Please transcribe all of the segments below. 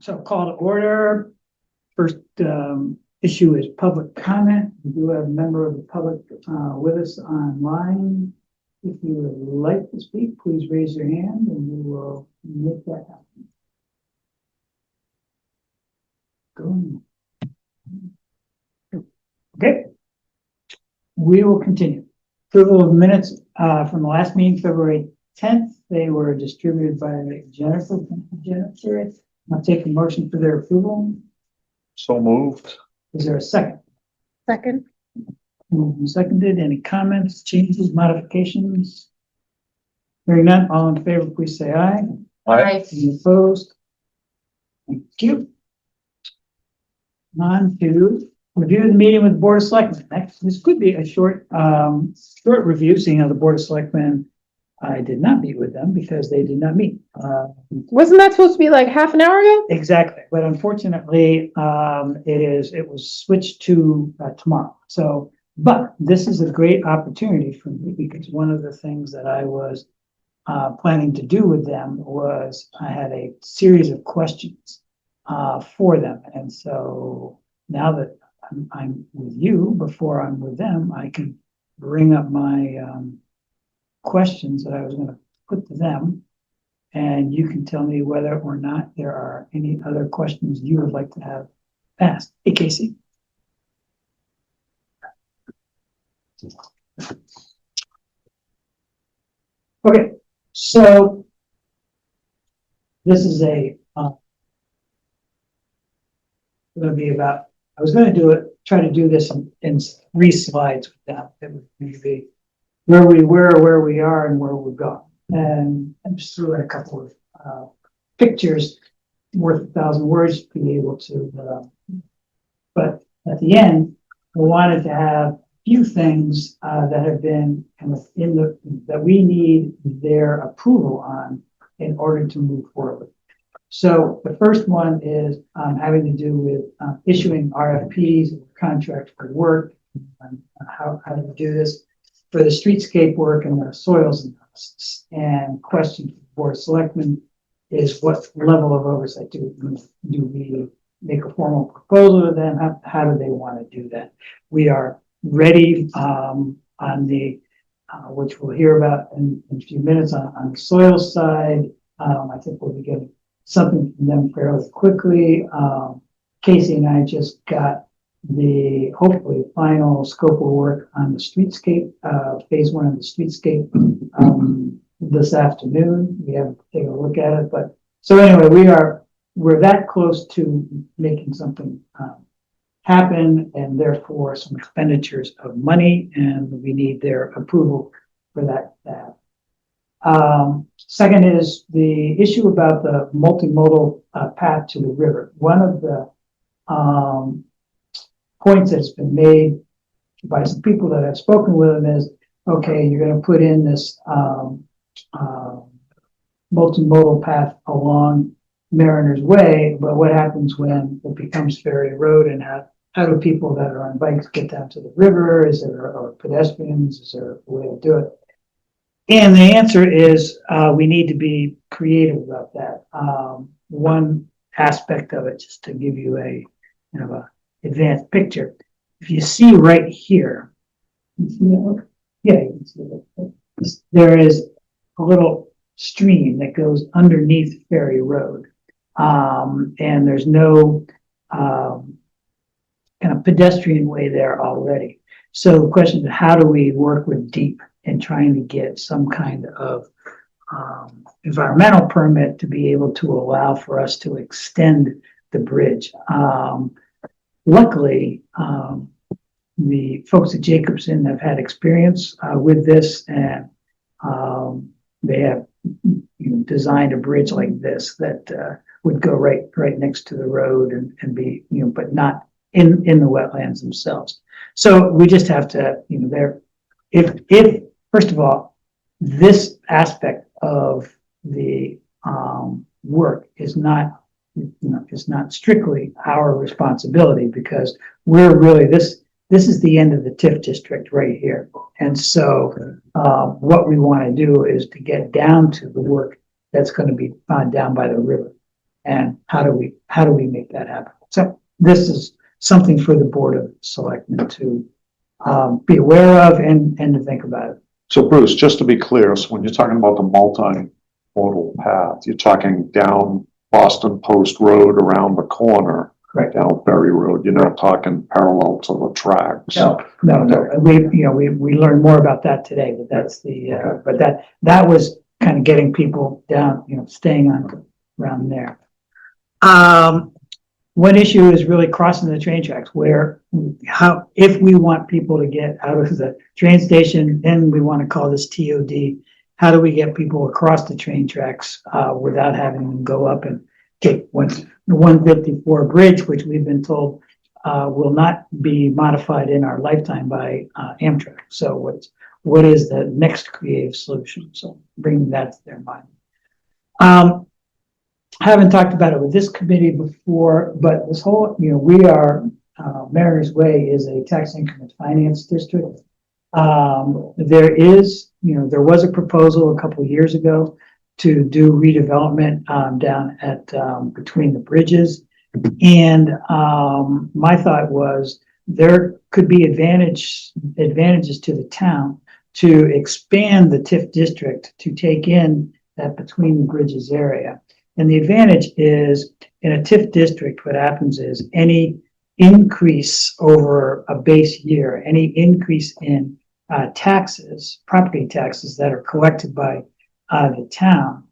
So call to order. First issue is public comment. We do have a member of the public with us online. If you would like to speak, please raise your hand and we will make that happen. Go. Okay. We will continue. Approval of minutes from the last meeting, February 10th. They were distributed by Jennifer. Jennifer, I'll take a motion for their approval. So moved. Is there a second? Second. Moved and seconded. Any comments, changes, modifications? Hearing none, all in favor, please say aye. Aye. Any opposed? Thank you. On to review the meeting with the Board of Selectmen. This could be a short review, seeing how the Board of Selectmen, I did not meet with them because they did not meet. Wasn't that supposed to be like half an hour ago? Exactly, but unfortunately, it was switched to tomorrow. So, but this is a great opportunity for me because one of the things that I was planning to do with them was I had a series of questions for them, and so now that I'm with you, before I'm with them, I can bring up my questions that I was going to put to them. And you can tell me whether or not there are any other questions you would like to have asked. Hey, Casey. Okay, so this is going to be about, I was going to try to do this in 3 slides with them. It would be where we were, where we are, and where we're going. And I just threw in a couple of pictures worth 1,000 words to be able to, but at the end, we wanted to have a few things that have been kind of that we need their approval on in order to move forward. So the first one is having to do with issuing RFPs, contracts for work, and how to do this for the streetscape work and the soils analysis. And question for the Board of Selectmen is what level of oversight do we make a formal proposal to them? How do they want to do that? We are ready on the, which we'll hear about in a few minutes on the soil side. I think we'll be getting something from them fairly quickly. Casey and I just got the hopefully final scope of work on the streetscape, phase 1 of the streetscape this afternoon. We haven't taken a look at it, but so anyway, we're that close to making something happen, and therefore some expenditures of money, and we need their approval for that. Second is the issue about the multimodal path to the river. One of the points that's been made by some people that I've spoken with them is, okay, you're going to put in this multimodal path along Mariner's Way, but what happens when it becomes Ferry Road, and how do people that are on bikes get down to the river? Is there, or pedestrians, is there a way to do it? And the answer is we need to be creative about that. One aspect of it, just to give you a kind of a advanced picture. If you see right here, you see that? Yeah, you can see that. There is a little stream that goes underneath Ferry Road, and there's no kind of pedestrian way there already. So the question is, how do we work with DEEP in trying to get some kind of environmental permit to be able to allow for us to extend the bridge? Luckily, the folks at Jacobson have had experience with this, and they have designed a bridge like this that would go right next to the road and be, but not in the wetlands themselves. So we just have to, if first of all, this aspect of the work is not, it's not strictly our responsibility, because we're really, this is the end of the TIF district right here. And so what we want to do is to get down to the work that's going to be down by the river. And how do we make that happen? So this is something for the Board of Selectmen to be aware of and to think about it. So Bruce, just to be clear, so when you're talking about the multimodal path, you're talking down Boston Post Road around the corner, Correct. down Ferry Road. You're not talking parallel to the tracks. No. We learned more about that today, but that's Okay. but that was kind of getting people down, staying on around there. One issue is really crossing the train tracks if we want people to get out of the train station, then we want to call this TOD. How do we get people across the train tracks, without having them go up and take the 154 bridge, which we've been told, will not be modified in our lifetime by, Amtrak. So what is the next creative solution? So bring that to their mind. I haven't talked about it with this committee before, but this whole, we are, Mariners Way is a tax increment finance district. There was a proposal a couple of years ago to do redevelopment, down at, between the bridges. And, my thought was there could be advantages to the town to expand the TIF district to take in that between the bridges area. And the advantage is in a TIF district, what happens is any increase over a base year, any increase in taxes, property taxes that are collected by the town,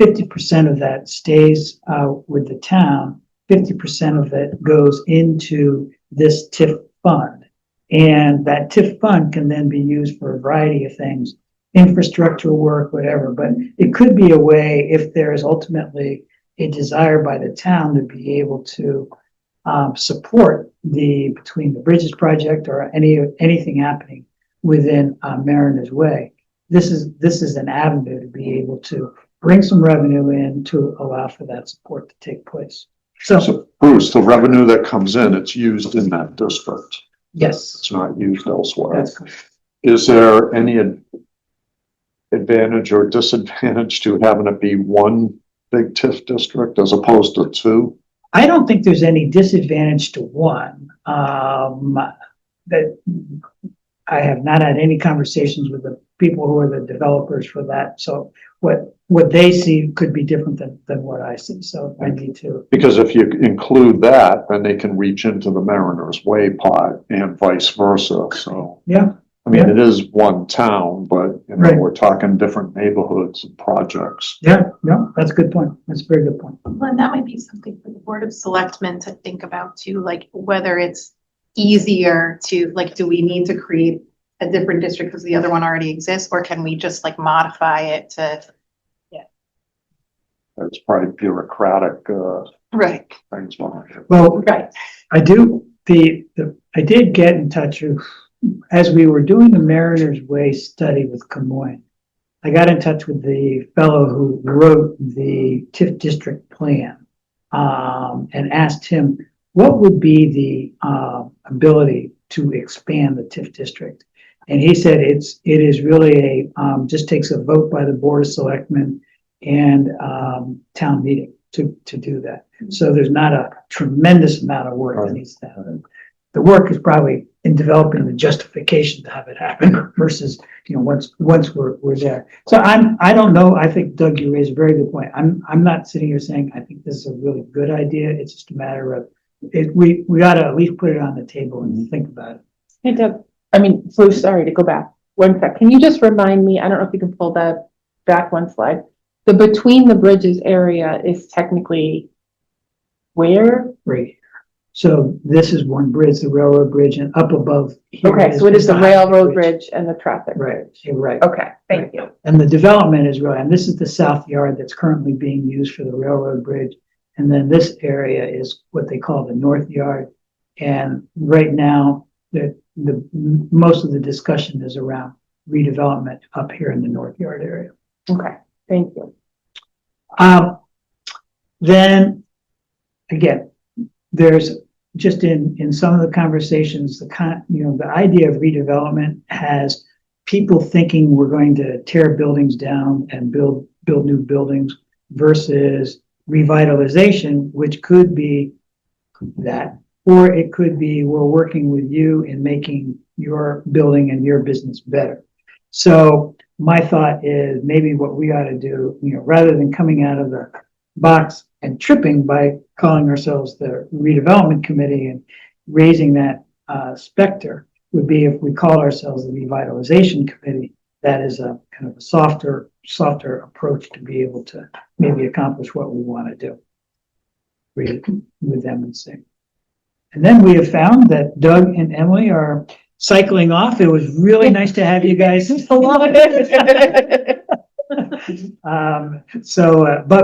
50% of that stays with the town, 50% of it goes into this TIF fund. And that TIF fund can then be used for a variety of things, infrastructure work, whatever. But it could be a way, if there is ultimately a desire by the town to be able to support between the bridges project or anything happening within Mariners Way. This is an avenue to be able to bring some revenue in to allow for that support to take place. So Bruce, the revenue that comes in, it's used in that district. Yes, It's not used elsewhere. that's good. Is there any advantage or disadvantage to having it be one big TIF district as opposed to two? I don't think there's any disadvantage to one. That I have not had any conversations with the people who are the developers for that. So what they see could be different than what I see. So I need to. Because if you include that, then they can reach into the Mariners Way pot and vice versa. So, Yeah. I mean, it is one town, but Right. we're talking different neighborhoods and projects. Yeah, no, that's a good point. That's a very good point. Well, and that might be something for the Board of Selectmen to think about too, like whether it's easier to, like, do we need to create a different district because the other one already exists, or can we just like modify it to? It's probably bureaucratic, Right. things behind it. Well, Right. I did get in touch with, as we were doing the Mariners Way study with Camoin, I got in touch with the fellow who wrote the TIF district plan, and asked him what would be the ability to expand the TIF district. And he said it is really just takes a vote by the Board of Selectmen and town meeting to do that. So there's not a tremendous amount of work that needs to happen. The work is probably in developing the justification to have it happen versus, once we're there. So I don't know. I think Doug, you raised a very good point. I'm not sitting here saying I think this is a really good idea. It's just a matter of we got to at least put it on the table and think about it. Hey Doug, Bruce, sorry to go back. One sec. Can you just remind me, I don't know if you can pull that back one slide. The between the bridges area is technically where? Right. So this is one bridge, the railroad bridge, and up above here. Okay, so it is the highway railroad bridge and the traffic. Right, you're right. Okay, thank you. And the development is really, and this is the south yard that's currently being used for the railroad bridge. And then this area is what they call the north yard. And right now, the most of the discussion is around redevelopment up here in the north yard area. Okay, thank you. Then again, there's just in some of the conversations, the idea of redevelopment has people thinking we're going to tear buildings down and build new buildings versus revitalization, which could be that, or it could be we're working with you in making your building and your business better. So my thought is maybe what we ought to do, rather than coming out of the box and tripping by calling ourselves the redevelopment committee and raising that specter, would be if we call ourselves the revitalization committee. That is a kind of a softer approach to be able to maybe accomplish what we want to do with them and see. And then we have found that Doug and Emily are cycling off. It was really nice to have you guys. But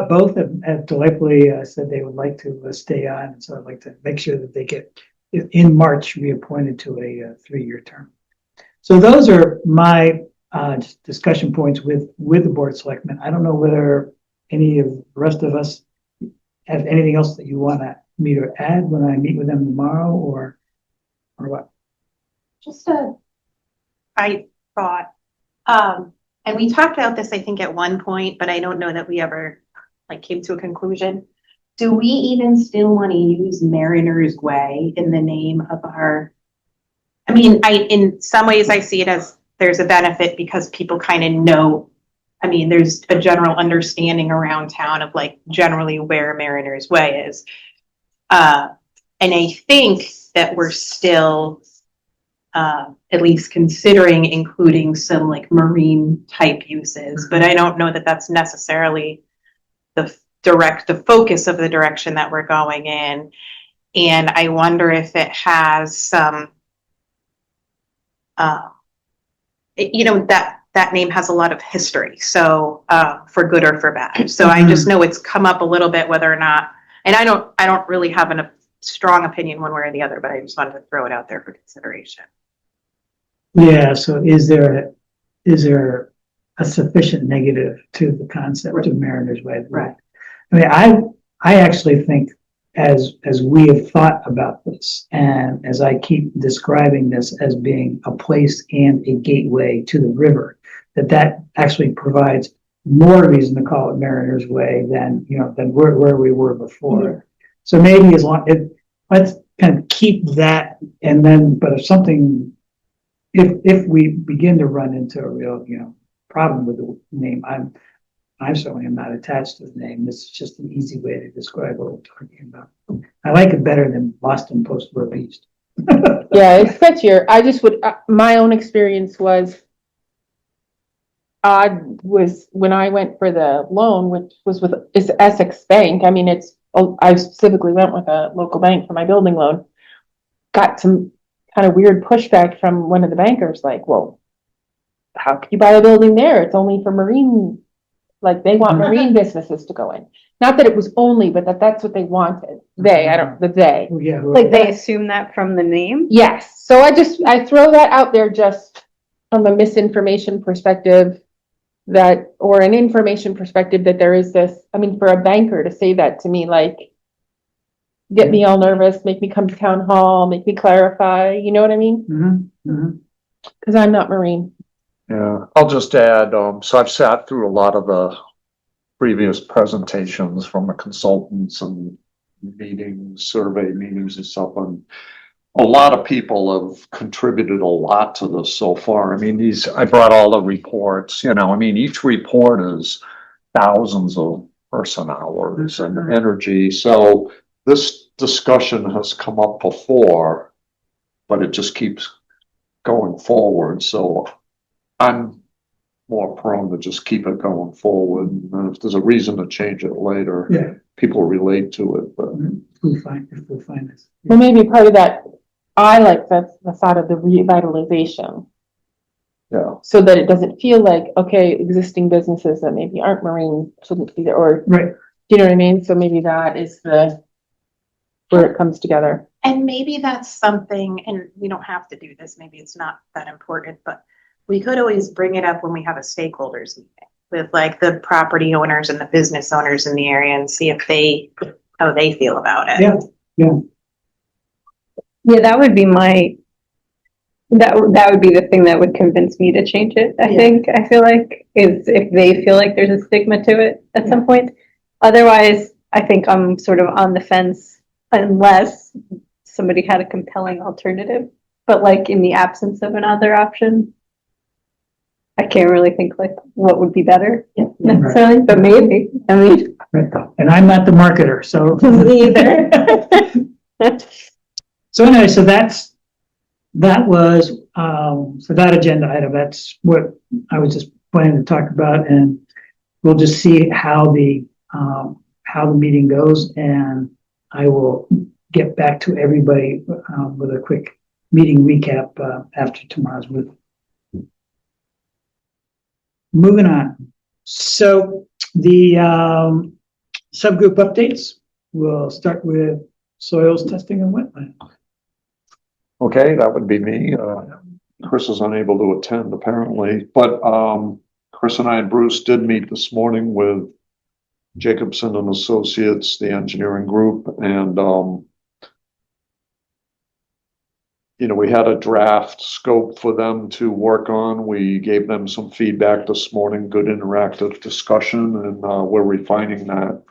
both have delightfully said they would like to stay on. And so I'd like to make sure that they get in March reappointed to a 3-year term. So those are my discussion points with the board of selectmen. I don't know whether any of the rest of us have anything else that you want me to add when I meet with them tomorrow, or what? I thought, and we talked about this, I think, at one point, but I don't know that we ever came to a conclusion. Do we even still want to use Mariner's Way in the name of our? I mean, in some ways I see it as there's a benefit because people kind of know. I mean, there's a general understanding around town of generally where Mariner's Way is. And I think that we're still at least considering including some marine type uses, but I don't know that that's necessarily the focus of the direction that we're going in. And I wonder if it has some, that name has a lot of history. So, for good or for bad. So I just know it's come up a little bit, whether or not, and I don't really have a strong opinion one way or the other, but I just wanted to throw it out there for consideration. Yeah. So is there a sufficient negative to the concept of Mariner's Way? Right. I mean, I actually think as we have thought about this, and as I keep describing this as being a place and a gateway to the river, that actually provides more reason to call it Mariner's Way than where we were before. Mm-hmm. So maybe let's kind of keep that, and then, but if we begin to run into a real, problem with the name, I certainly am not attached to the name. This is just an easy way to describe what we're talking about. I like it better than Boston Post-Road East. Yeah, it's catchier. I just would, my own experience was odd was when I went for the loan, which was with Essex Bank. I mean, I specifically went with a local bank for my building loan. Got some kind of weird pushback from one of the bankers, well, how could you buy a building there? It's only for marine, they want marine businesses to go in. Not that it was only, but that's what they wanted. They. Yeah, They assume that from the name? Yes. So I throw that out there just from a misinformation perspective or an information perspective that there is this, I mean, for a banker to say that to me, get me all nervous, make me come to town hall, make me clarify, you know what I mean? Mm-hmm. Mm-hmm. Because I'm not marine. Yeah, I'll just add, so I've sat through a lot of the previous presentations from the consultants and meetings, survey meetings and stuff, and a lot of people have contributed a lot to this so far. I mean, I brought all the reports, each report is thousands of person hours and energy. So this discussion has come up before, but it just keeps going forward. So I'm more prone to just keep it going forward. And if there's a reason to change it later, people relate to it. But we'll find this. Well, maybe part of that, I like the thought of the revitalization. Yeah. So that it doesn't feel like, okay, existing businesses that maybe aren't marine shouldn't be there, or right. Do you know what I mean? So maybe that is where it comes together. And maybe that's something, and we don't have to do this, maybe it's not that important, but we could always bring it up when we have a stakeholders meeting with the property owners and the business owners in the area and see how they feel about it. Yeah, that would be that would be the thing that would convince me to change it. I feel like is if they feel like there's a stigma to it at some point. Otherwise, I think I'm sort of on the fence unless somebody had a compelling alternative. But like in the absence of another option, I can't really think like what would be better necessarily, but maybe. I mean, Right. And I'm not the marketer, so. either. So anyway, so that was, for that agenda item, that's what I was just planning to talk about, and we'll just see how the meeting goes, and I will get back to everybody, with a quick meeting recap, after tomorrow's meeting. Moving on. So the, subgroup updates, we'll start with soils testing and wetland. Okay, that would be me. Chris is unable to attend apparently, but Chris and I and Bruce did meet this morning with Jacobson and Associates, the engineering group, and we had a draft scope for them to work on. We gave them some feedback this morning, good interactive discussion, and we're refining that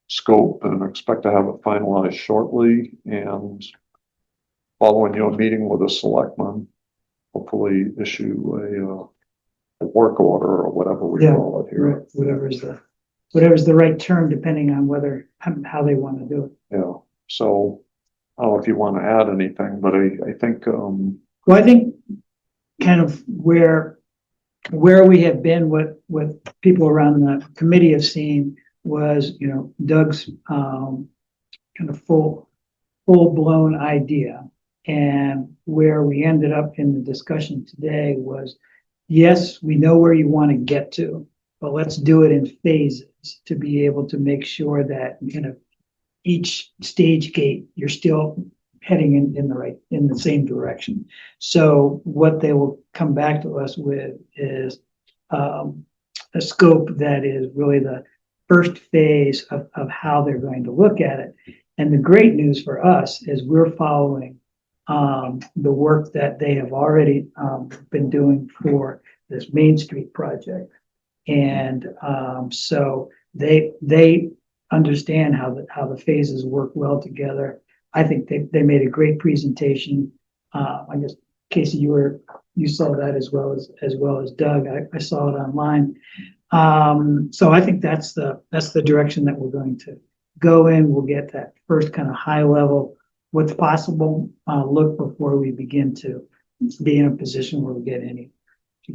scope and expect to have it finalized shortly. And following your meeting with the selectmen, hopefully issue a work order or whatever we call it here. Right, whatever's the right term, depending on how they want to do it. Yeah, so I don't know if you want to add anything, but I think, Well, I think kind of where we have been, what people around the committee have seen was, Doug's, kind of full-blown idea. And where we ended up in the discussion today was, yes, we know where you want to get to, but let's do it in phases to be able to make sure that, each stage gate, you're still heading in the same direction. So what they will come back to us with is, a scope that is really the first phase of how they're going to look at it. And the great news for us is we're following the work that they have already been doing for this Main Street project. And so they understand how the phases work well together. I think they made a great presentation. I guess, Casey, you saw that as well as Doug. I saw it online. So I think that's the direction that we're going to go in. We'll get that first kind of high level, what's possible, look before we begin to be in a position where we get any,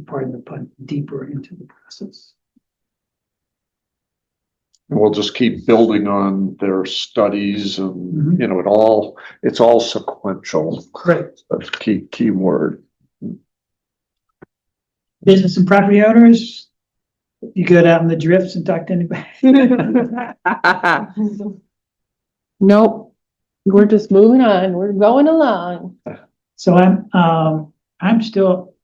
pardon the pun, deeper into the process. and we'll just keep building on their studies and, it's all sequential. Right. That's key word. Business and property owners, you go out in the drifts and talk to anybody? Nope, we're just moving on, we're going along. So I'm still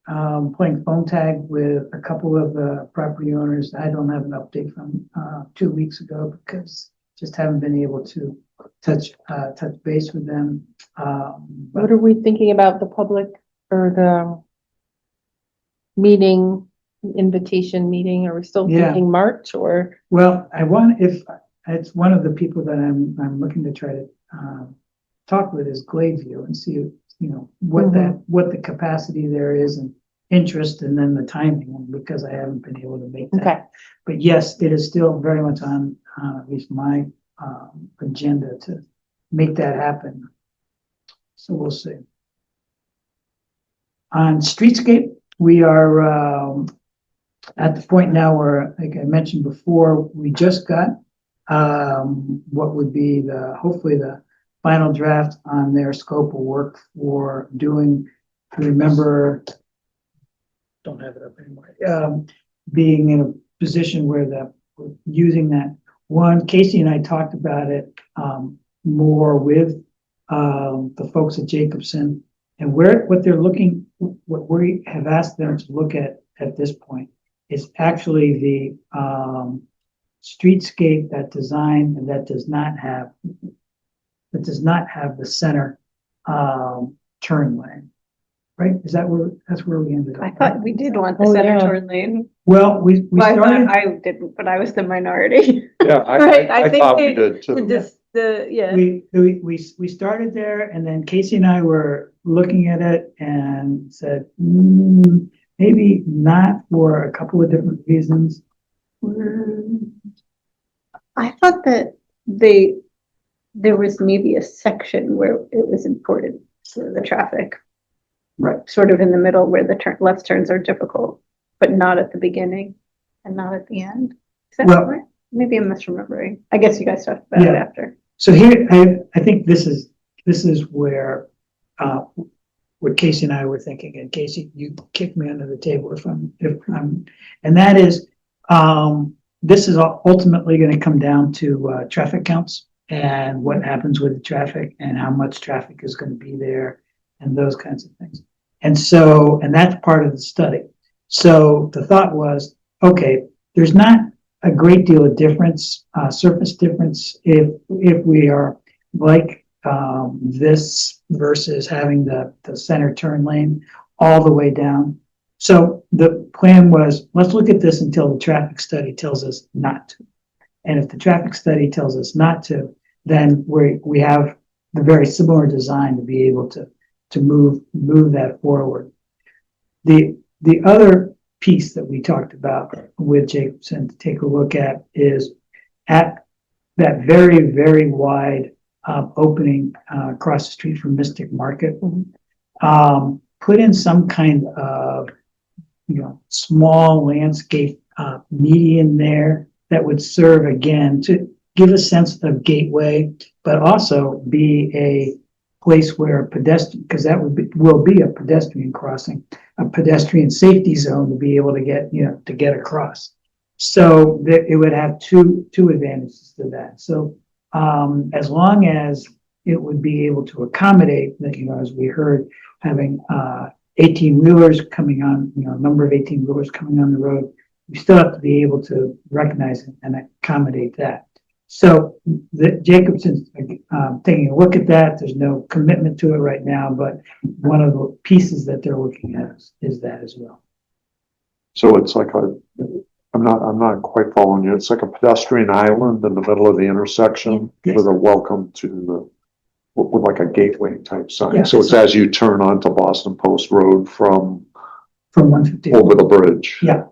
playing phone tag with a couple of the property owners. I don't have an update from 2 weeks ago because just haven't been able to touch base with them. What are we thinking about the public or the meeting, invitation meeting? Are we still Yeah. thinking March or? Well, if it's one of the people that I'm looking to try to talk with is Gladeview and see what the capacity there is and interest, and then the timing, because I haven't been able to make that. Okay. But yes, it is still very much on at least my agenda to make that happen. So we'll see. On streetscape, we are at the point now where, like I mentioned before, we just got what would be hopefully the final draft on their scope of work for doing, remember, don't have it up anymore, being in a position where we're using that. One, Casey and I talked about it more with the folks at Jacobson, and what they're looking, what we have asked them to look at this point is actually the streetscape, that design, and that does not have the center turn lane. right? That's where we ended up. I thought we did want the Oh, center yeah. turn lane. Well, we Well, started, I didn't, but I was the minority. Yeah, Right, I I think thought we they- did too. Yeah. we started there, and then Casey and I were looking at it and said, maybe not, for a couple of different reasons. I thought that there was maybe a section where it was important for the traffic, Right. sort of in the middle where the left turns are difficult, but not at the beginning and not at the end. Is that Well- right? Maybe I'm misremembering. I guess you guys talked about it Yeah. after. So here, I think this is where, what Casey and I were thinking, and Casey, you kick me under the table if I'm, and that is, this is ultimately gonna come down to, traffic counts and what happens with the traffic and how much traffic is gonna be there and those kinds of things. And so, and that's part of the study. So the thought was, okay, there's not a great deal of difference, surface difference, if we are like this versus having the center turn lane all the way down. So the plan was, let's look at this until the traffic study tells us not to. And if the traffic study tells us not to, then we have the very similar design to be able to move that forward. The other piece that we talked about with Jacobson to take a look at is at that very, very wide opening across the street from Mystic Market. Put in some kind of, small landscape median there that would serve again to give a sense of gateway, but also be a place where a pedestrian, because that will be a pedestrian crossing, a pedestrian safety zone to be able to get, to get across. So that it would have two advantages to that. So as long as it would be able to accommodate that, as we heard, having 18-wheelers coming on, a number of 18-wheelers coming on the road, we still have to be able to recognize and accommodate that. So the Jacobson's taking a look at that. There's no commitment to it right now, but one of the pieces that they're looking at is that as well. So it's like I'm not quite following you. It's like a pedestrian island in the middle of the intersection Yes. with a welcome to with like a gateway type sign. Yeah. So it's as you turn onto Boston Post Road from 150. over the bridge. Yeah.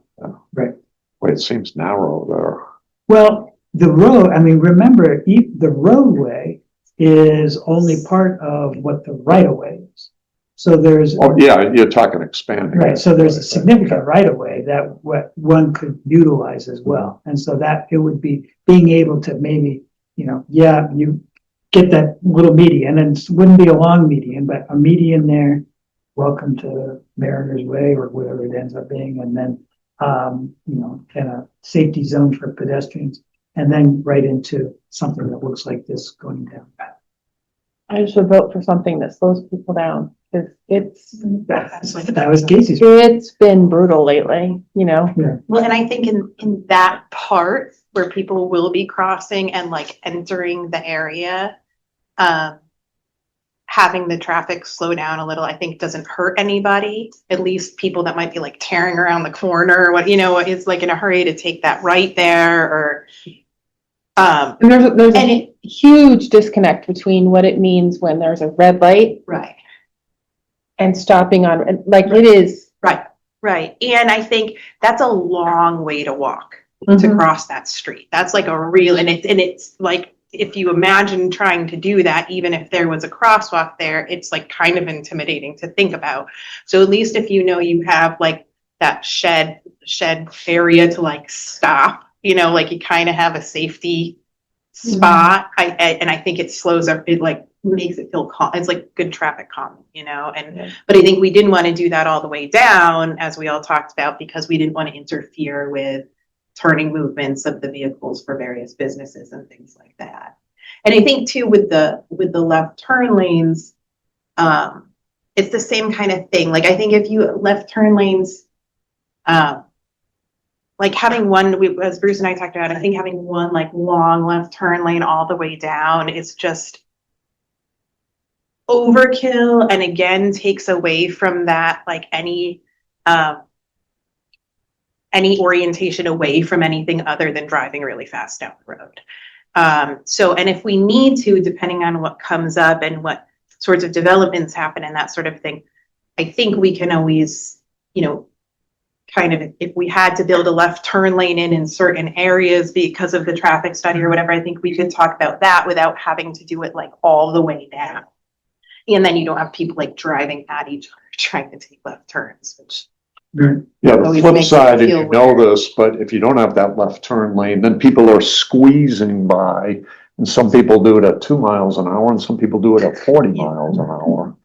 Right. Well, it seems narrow there. Well, the road, remember, the roadway is only part of what the right of way is. So there's. Oh, yeah, you're talking expanding. Right, so there's a significant right of way that one could utilize as well. And so that it would be being able to maybe, you get that little median, and it wouldn't be a long median, but a median there, welcome to Mariners Way or whatever it ends up being, and then, kind of safety zone for pedestrians, and then right into something that looks like this going down. I should vote for something that slows people down, because That was Casey's. it's been brutal lately, Well, and I think in that part where people will be crossing and like entering the area, having the traffic slow down a little, I think doesn't hurt anybody. At least people that might be like tearing around the corner, is like in a hurry to take that right there, or and there's And a huge disconnect between what it means when there's a red light right. and stopping on, like it is. Right. And I think that's a long way to walk to Mhm. cross that street. That's like a real, and it's like, if you imagine trying to do that, even if there was a crosswalk there, it's like kind of intimidating to think about. So at least if you have like that shed area to like stop, like you kind of have a safety spot. And I think it slows up, it like makes it feel calm. It's like good traffic calming, but I think we didn't want to do that all the way down, as we all talked about, because we didn't want to interfere with turning movements of the vehicles for various businesses and things like that. And I think too, with the left turn lanes, it's the same kind of thing. Like, I think if you left turn lanes, like having one, as Bruce and I talked about, I think having one like long left turn lane all the way down is just, overkill and again takes away from that, like any orientation away from anything other than driving really fast down the road. And if we need to, depending on what comes up and what sorts of developments happen and that sort of thing, I think we can always, kind of, if we had to build a left turn lane in certain areas because of the traffic study or whatever, I think we could talk about that without having to do it like all the way down. And then you don't have people like driving at each other trying to take left turns, which. Yeah, the Always flip makes it side, and feel you know weird. this, but if you don't have that left turn lane, then people are squeezing by. And some people do it at 2 miles an hour and some people do it at 40 miles an hour.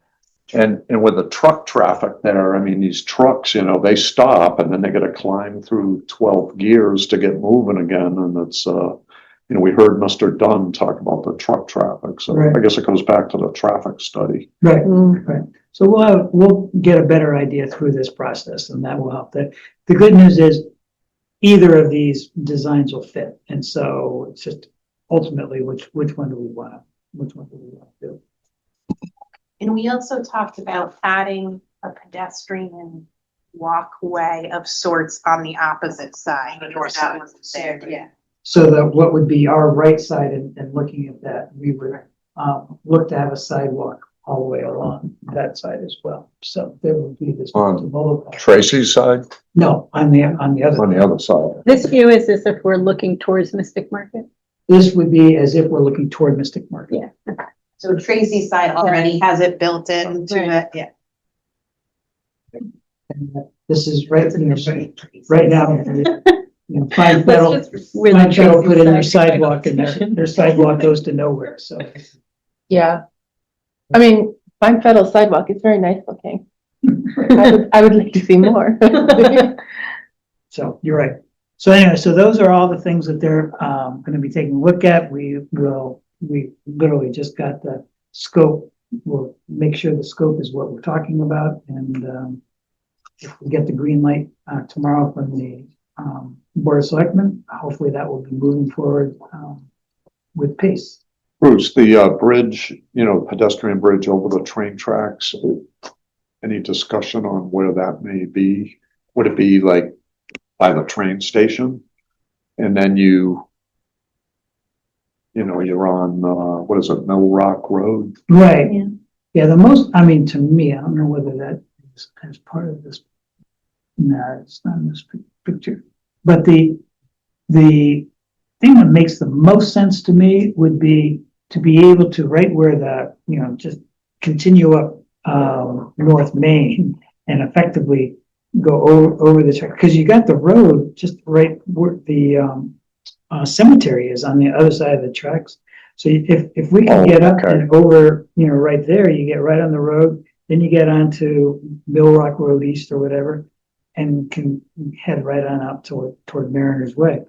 And with the truck traffic there, I mean, these trucks, they stop and then they gotta climb through 12 gears to get moving again. And it's, we heard Mr. Dunn talk about the truck traffic. So Right. I guess it goes back to the traffic study. Right, right. So we'll get a better idea through this process and that will help. The good news is either of these designs will fit. And so it's just ultimately which one do we want to do? And we also talked about adding a pedestrian walkway of sorts on the opposite side. That wasn't there, yeah. So that what would be our right side and looking at that, we would look to have a sidewalk all the way along that side as well. So there would be this. On Tracy's side, No, on the other. on the other side. This view is as if we're looking towards Mystic Market. This would be as if we're looking toward Mystic Market. Yeah. So Tracy's side already has it built into Right. it, yeah. And this is right now. Pine Federal, We're Pine the Federal Tracy put in their side. sidewalk and their sidewalk goes to nowhere, so. Yeah. I mean, Pine Federal sidewalk is very nice looking. I would like to see more. So you're right. So anyway, so those are all the things that they're gonna be taking a look at. We literally just got the scope. We'll make sure the scope is what we're talking about, and if we get the green light tomorrow from the Board of Selectmen, hopefully that will be moving forward with pace. Bruce, the bridge, pedestrian bridge over the train tracks, any discussion on where that may be? Would it be like by the train station? And then you're on, what is it, Mill Rock Road? Right. Yeah. Yeah, to me, I don't know whether that is as part of this. No, it's not in this picture. But the thing that makes the most sense to me would be to be able to, right where the, just continue up North Main and effectively go over the track, because you got the road just right where the cemetery is on the other side of the tracks. So if we can get up and over, right there, you get right on the road, then you get onto Mill Rock Road East or whatever, and can head right on up toward Mariner's Way.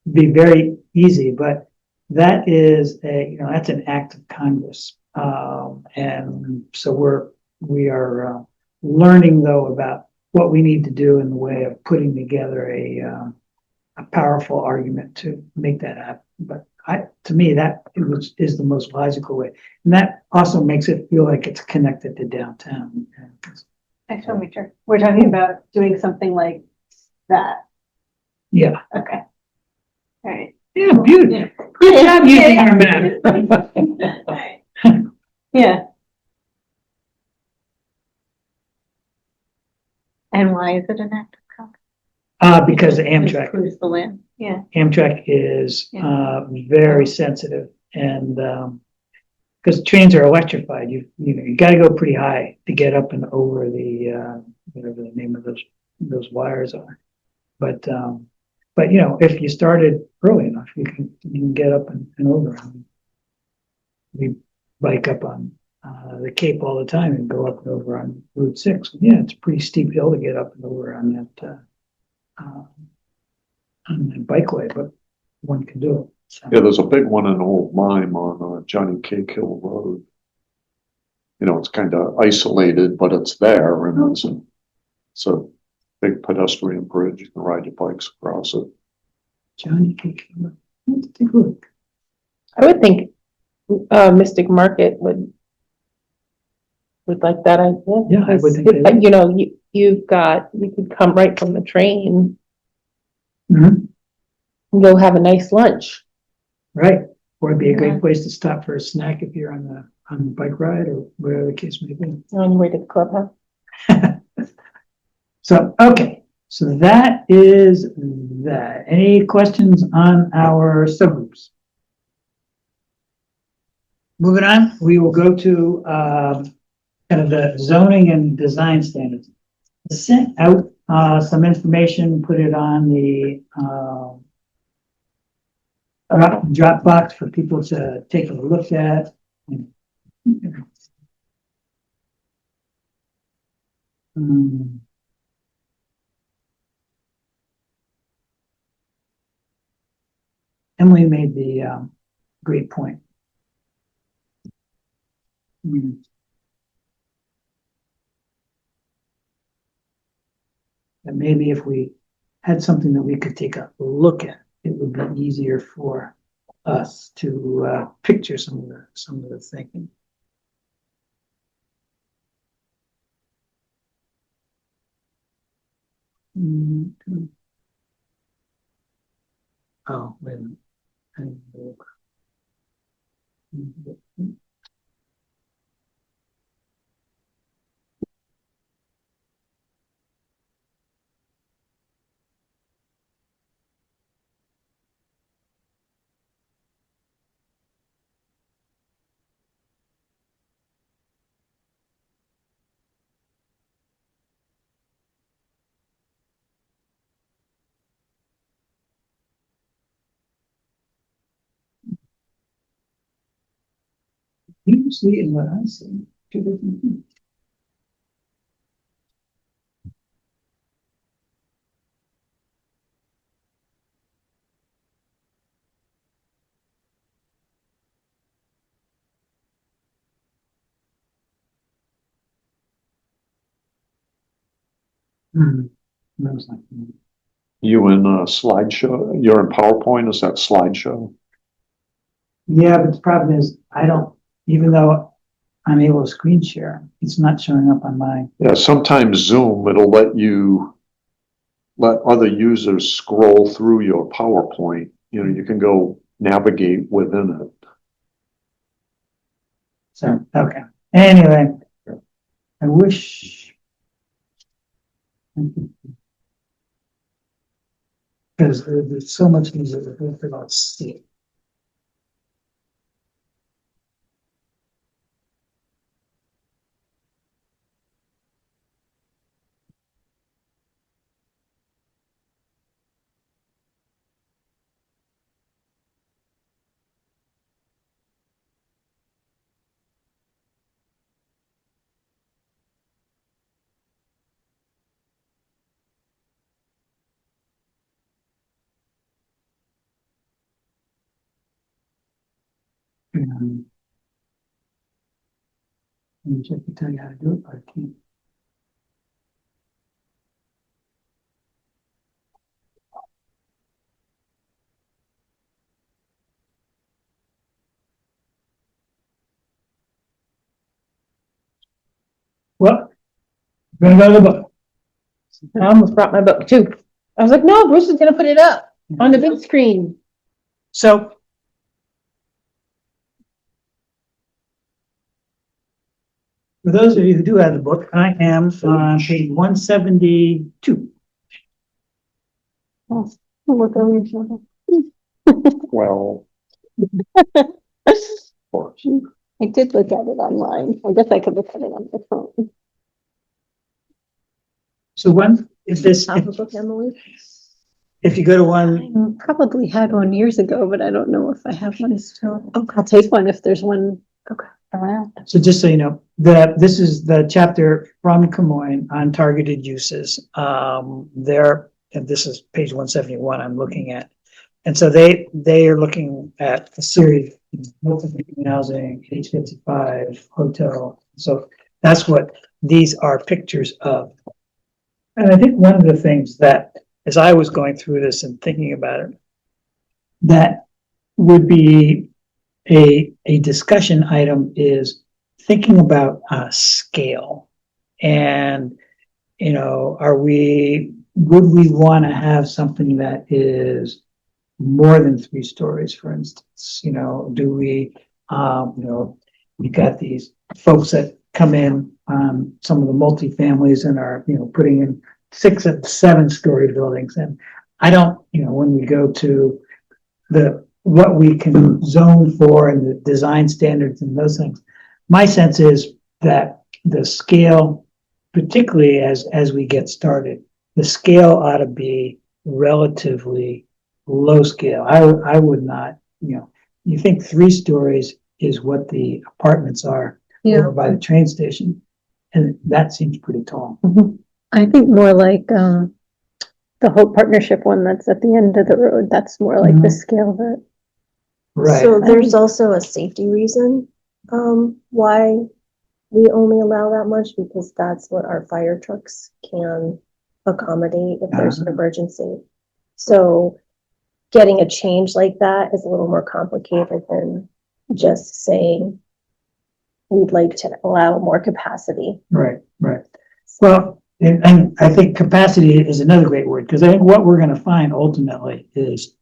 It'd be very easy, but that is that's an act of Congress. And so we are learning though about what we need to do in the way of putting together a powerful argument to make that happen. But to me, that is the most logical way. And that also makes it feel like it's connected to downtown. I just want to make sure. We're talking about doing something like that. Yeah. Okay. All right. Yeah, beautiful. Good job using our map. Yeah. And why is it an act of Congress? Because of It Amtrak. improves the land. Yeah. Amtrak is very sensitive, and because trains are electrified, you got to go pretty high to get up and over the whatever the name of those wires are. But if you started early enough, you can get up and over. We bike up on the Cape all the time and go up and over on Route 6. Yeah, it's a pretty steep hill to get up and over on that bikeway, but one can do it. So. Yeah, there's a big one in Old Lyme on Johnny Cake Hill Road. It's kind of isolated, but it's there, and it's a big pedestrian bridge. You can ride your bikes across it. Johnny Cake Hill. Let's take a look. I would think Mystic Market would would like that idea. Yeah, I would think they would. You know, you could come right from the train Mhm. and go have a nice lunch. Right, or it'd be a Yeah. great place to stop for a snack if you're on the bike ride or whatever the case may be. On your way to the clubhouse. So, okay, so that is that. Any questions on our subgroups? Moving on, we will go to, kind of the zoning and design standards. I sent out, some information, put it on the, Dropbox for people to take a look at. Hmm. Emily made the, great point. Hmm. That maybe if we had something that we could take a look at, it would be easier for us to, picture some of the thinking. Mhm. Oh, wait a minute. You see and what I see, two different things. Hmm. That was like, You in a slideshow? You're in PowerPoint? Is that slideshow? yeah, but the problem is I don't, even though I'm able to screen share, it's not showing up on mine. Yeah, sometimes Zoom, it'll let other users scroll through your PowerPoint. You know, you can go navigate within it. So, okay. Anyway, I wish. Because there's so much easier to think about see. I wish I could tell you how to do it, but I can't. Well, we're gonna go to the book. I almost brought my book too. I was like, no, Bruce is gonna put it up on the big screen. So. For those of you who do have the book, I am on page 172. Oh, look over your shoulder. Well, of course. I did look at it online. I guess I could look at it on my phone. So when, if this, Have a book, Emily. if you go to one, I probably had one years ago, but I don't know if I have one still. Oh, I'll take one if there's one. Okay. Around. so just so you know, this is the chapter from Camoin on targeted uses. There, and this is page 171 I'm looking at. And so they are looking at a series, multi-family housing, H55, hotel. So that's what these are pictures of. And I think one of the things that, as I was going through this and thinking about it, that would be a discussion item is thinking about, scale and, would we want to have something that is more than 3 stories, for instance? Do we, we got these folks that come in, some of the multifamilies and are, putting in 6 and 7 story buildings. And I don't, when we go to what we can zone for and the design standards and those things, my sense is that the scale, particularly as we get started, the scale ought to be relatively low scale. I would not, you think 3 stories is what the apartments are over by the train station, and that seems pretty tall. I think more like, the Hope Partnership one that's at the end of the road, that's more like the scale of it. Right. So there's also a safety reason, why we only allow that much, because that's what our fire trucks can accommodate if there's an emergency. So getting a change like that is a little more complicated than just saying we'd like to allow more capacity. Right. Well, and I think capacity is another great word, because I think what we're going to find ultimately is,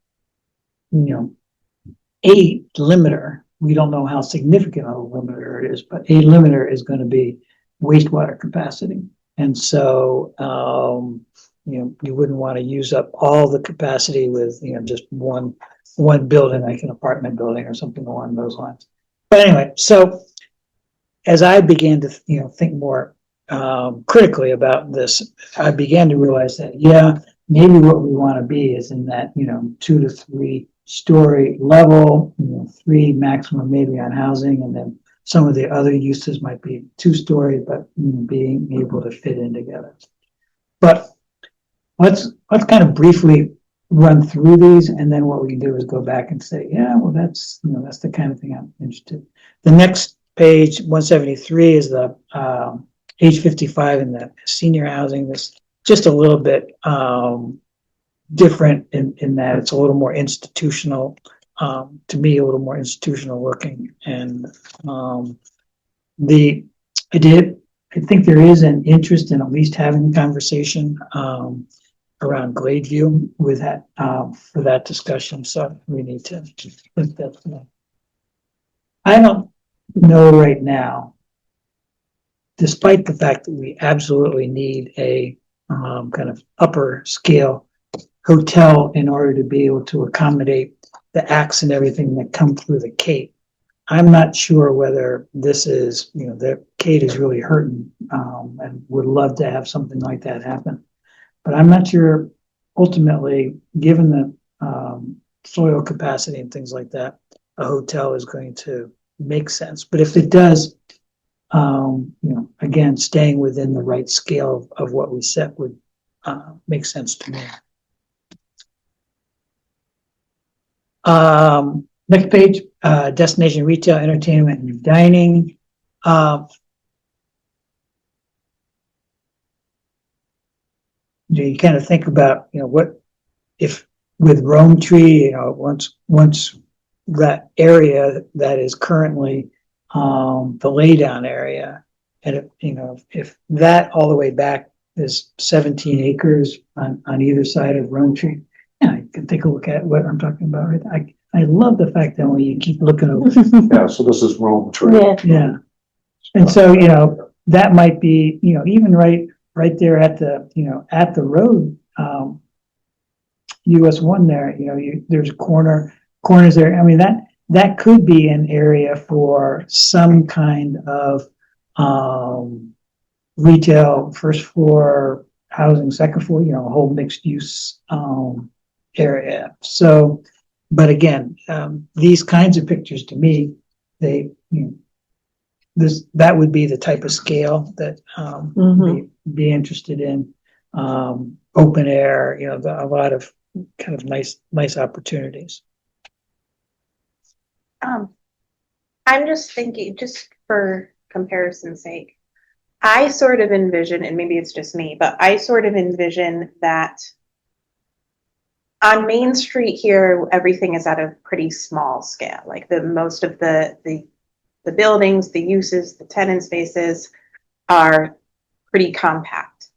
a limiter. We don't know how significant of a limiter it is, but a limiter is going to be wastewater capacity. And so, you wouldn't want to use up all the capacity with, just one building, like an apartment building or something along those lines. But anyway, so as I began to, think more critically about this, I began to realize that, maybe what we want to be is in that, 2 to 3 story level, 3 maximum maybe on housing, and then some of the other uses might be 2 story, but being able to fit in together. But let's kind of briefly run through these, and then what we can do is go back and say, that's the kind of thing I'm interested in. The next page, 173, is the age 55 in the senior housing. This just a little bit different in that it's a little more institutional, to me, a little more institutional looking. And I think there is an interest in at least having a conversation around Gladeview with that, for that discussion. So we need to think that. I don't know right now, despite the fact that we absolutely need a kind of upper scale hotel in order to be able to accommodate the acts and everything that come through the Cape. I'm not sure whether this is, the Cape is really hurting, and would love to have something like that happen. But I'm not sure ultimately, given the soil capacity and things like that, a hotel is going to make sense. But if it does, again, staying within the right scale of what we set would make sense to me. Next page, destination retail, entertainment, and dining. You kind of think about, what if with Rome Tree, once that area that is currently the laydown area, and if that all the way back is 17 acres on either side of Rome Tree, you can take a look at what I'm talking about. Right? I love the fact that when you keep looking over. Yeah, so this is Rome Tree. Yeah. And so, that might be, even right there at the road, US 1 there, there's corners there. I mean, that could be an area for some kind of retail, first floor housing, second floor, a whole mixed use area. So, but again, these kinds of pictures to me, that would be the type of scale that be interested in. Open air, a lot of kind of nice opportunities. I'm just thinking, just for comparison's sake, I sort of envision, and maybe it's just me, but I sort of envision that on Main Street here, everything is at a pretty small scale. Like most of the the buildings, the uses, the tenant spaces are pretty compact.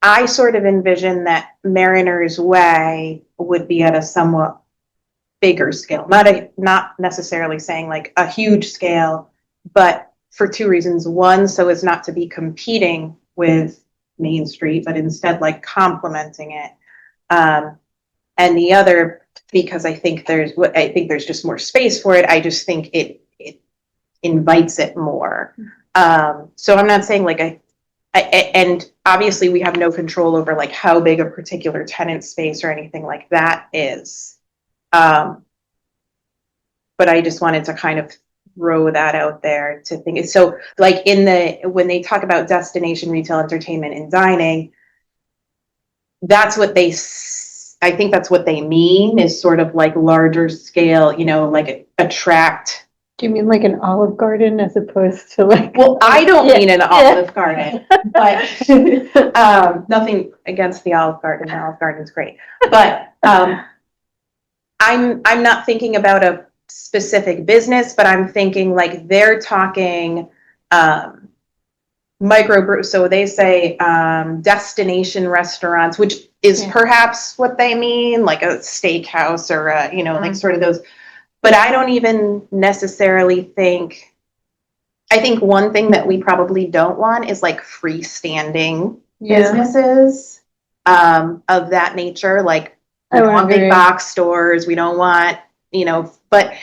I sort of envision that Mariner's Way would be at a somewhat bigger scale, not necessarily saying like a huge scale, but for two reasons. One, so as not to be competing with Main Street, but instead like complementing it. And the other, because I think there's just more space for it. I just think it invites it more. So I'm not saying like and obviously we have no control over like how big a particular tenant space or anything like that is. But I just wanted to kind of throw that out there to think. So like when they talk about destination retail, entertainment, and dining, that's what I think that's what they mean, is sort of like larger scale, like attract. Do you mean like an Olive Garden as opposed to like? Well, I don't Yeah. mean an Olive Garden, but nothing against the Olive Garden. The Olive Garden's great, but I'm not thinking about a specific business, but I'm thinking like they're talking microbrew. So they say destination restaurants, which is perhaps what they mean, like a steakhouse or like sort of those. But I don't even necessarily think. I think one thing that we probably don't want is like freestanding businesses of that nature. Like we don't want big box stores. We don't want, but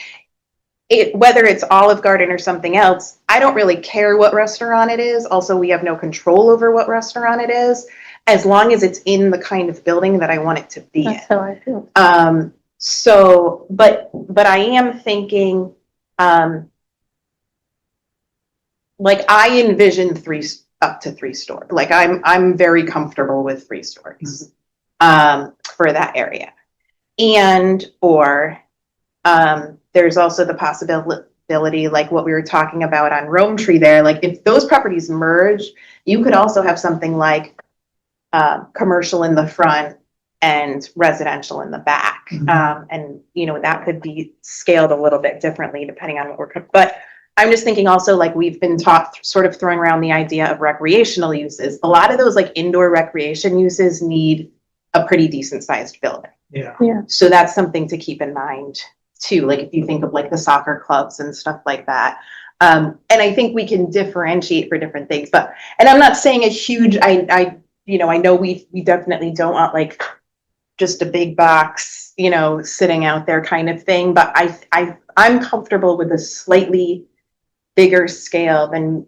whether it's Olive Garden or something else, I don't really care what restaurant it is. Also, we have no control over what restaurant it is, as long as it's in the kind of building that I want it to be in. That's how I feel. So, but I am thinking, like I envision up to 3 stores. Like I'm very comfortable with 3 stories, for that area. Or there's also the possibility, like what we were talking about on Rome Tree there, like if those properties merge, you could also have something like commercial in the front and residential in the back. And that could be scaled a little bit differently depending on what but I'm just thinking also, like we've been taught, sort of throwing around the idea of recreational uses. A lot of those like indoor recreation uses need a pretty decent sized building. Yeah. So that's something to keep in mind too. Like if you think of like the soccer clubs and stuff like that. And I think we can differentiate for different things, and I'm not saying a huge, I know we definitely don't want like just a big box, sitting out there kind of thing. But I'm comfortable with a slightly bigger scale than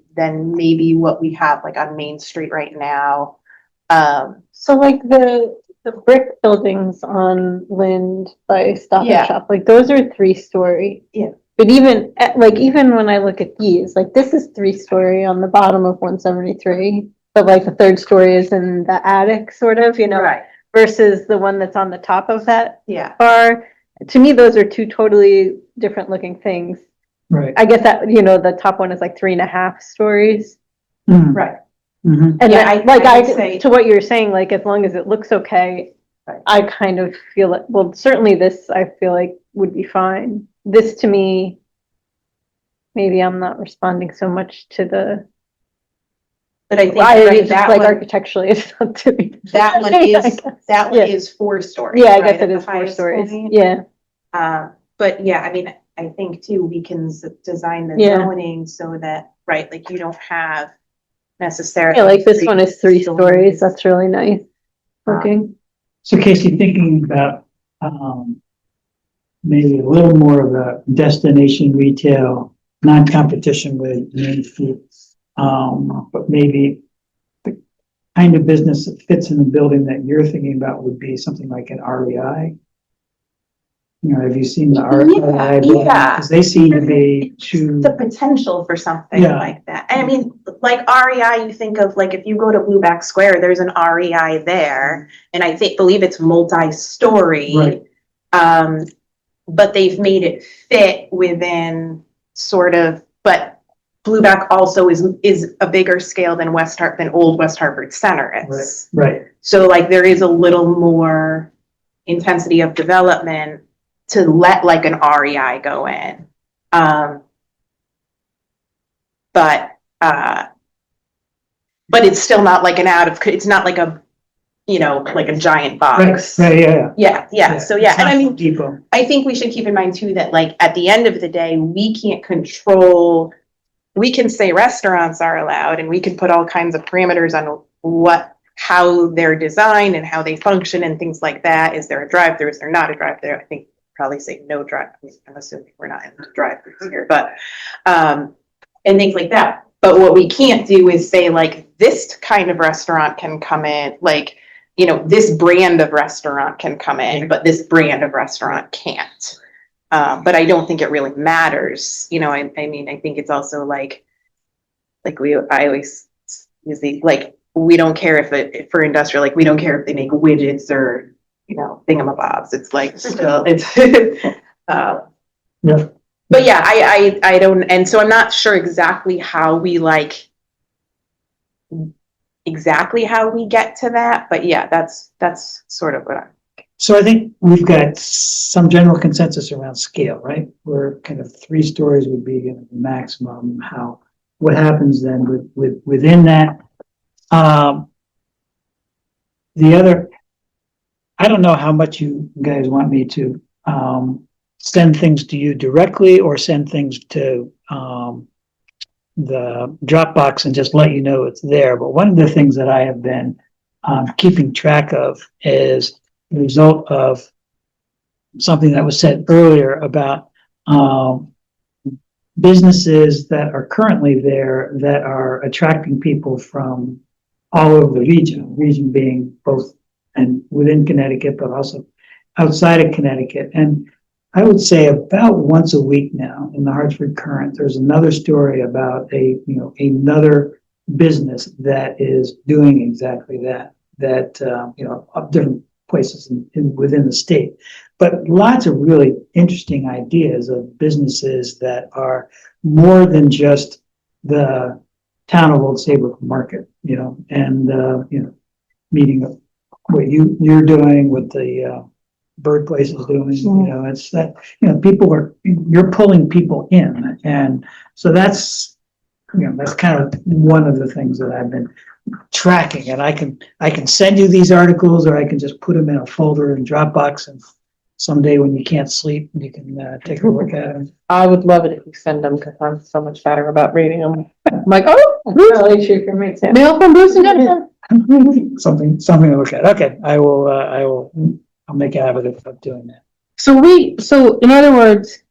maybe what we have like on Main Street right now. So like the brick buildings on Lind by Stop and Yeah. Shop, like those are 3-story. Yeah. But even when I look at these, like this is 3-story on the bottom of 173, but like the 3rd story is in the attic, sort of, Right. versus the one that's on the top of that Yeah. bar. To me, those are 2 totally different looking things. Right. I guess that, the top one is like 3.5 stories. Right. Mm-hmm. And Yeah, then, I would say- to what you're saying, like as long as it looks okay, Right. I kind of feel like, well, certainly this I feel like would be fine. This to me, maybe I'm not responding so much to the. But I think Just that like one, architecturally, it's not to me. that one I is guess. that one Yeah. is 4 stories. Yeah, I right, guess at it the is 4 highest stories. point. Yeah, But yeah, I mean, I think too, we can design the Yeah. zoning so that, right, like you don't have necessarily. yeah, like this one is 3 stories. That's really nice looking. So Casey, thinking about, maybe a little more of a destination retail, non-competition with Main Street. But maybe the kind of business that fits in the building that you're thinking about would be something like an REI. Have you seen the REI? Yeah. Because they seem to be too, The potential for something Yeah. like that. And I mean, like REI, you think of like, if you go to Blueback Square, there's an REI there. And I believe it's multi-story. Right. But they've made it fit within sort of, but Blueback also is a bigger scale than old West Hartford Center is. right. So like there is a little more intensity of development to let like an REI go in. but it's still not like it's not like a, like a giant box. Right, yeah. So yeah, It's and I not mean, Depot. I think we should keep in mind too, that like, at the end of the day, we can't control, we can say restaurants are allowed and we can put all kinds of parameters on how they're designed and how they function and things like that. Is there a drive-through? Is there not a drive-through? I think probably say no drive. I'm assuming we're not into drive-throughs here, but, and things like that. But what we can't do is say like, this kind of restaurant can come in, like, this brand of restaurant can come in, but this brand of restaurant can't. But I don't think it really matters. I mean, I think it's also like I always use the, like, we don't care if for industrial, like, we don't care if they make widgets or, thingamabobs. It's like, still, Yeah. but yeah, I don't, and so I'm not sure exactly how we get to that, but yeah, that's sort of what So I think we've got some general consensus around scale, right? Where kind of 3 stories would be the maximum. What happens then within that? The other, I don't know how much you guys want me to send things to you directly or send things to the Dropbox and just let you know it's there. But one of the things that I have been keeping track of is the result of something that was said earlier about businesses that are currently there that are attracting people from all over the region being both and within Connecticut, but also outside of Connecticut. And I would say about once a week now in the Hartford Current, there's another story about another business that is doing exactly that, of different places within the state. But lots of really interesting ideas of businesses that are more than just the town of Old Saybrook market, meeting what you're doing, what the bird place is doing, it's that, you're pulling people in. And so that's kind of one of the things that I've been tracking. And I can send you these articles, or I can just put them in a folder in Dropbox, and someday when you can't sleep, you can take a look at them. I would love it if you send them, because I'm so much better about reading them. I'm like, oh, Bruce, mail from Bruce and Jennifer. Something to look at. Okay, I'll make a habit of doing that. So in other words,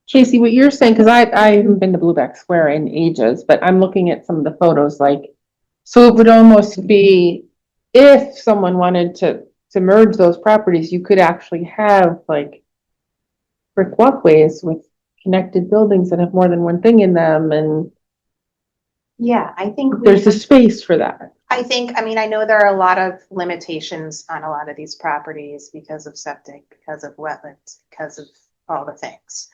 Casey, what you're saying, because I haven't been to Blueback Square in ages, but I'm looking at some of the photos, so it would almost be, if someone wanted to merge those properties, you could actually have brick walkways with connected buildings that have more than one thing in them, and yeah, I think there's a space for that. I know there are a lot of limitations on a lot of these properties because of septic, because of wetlands, because of all the things,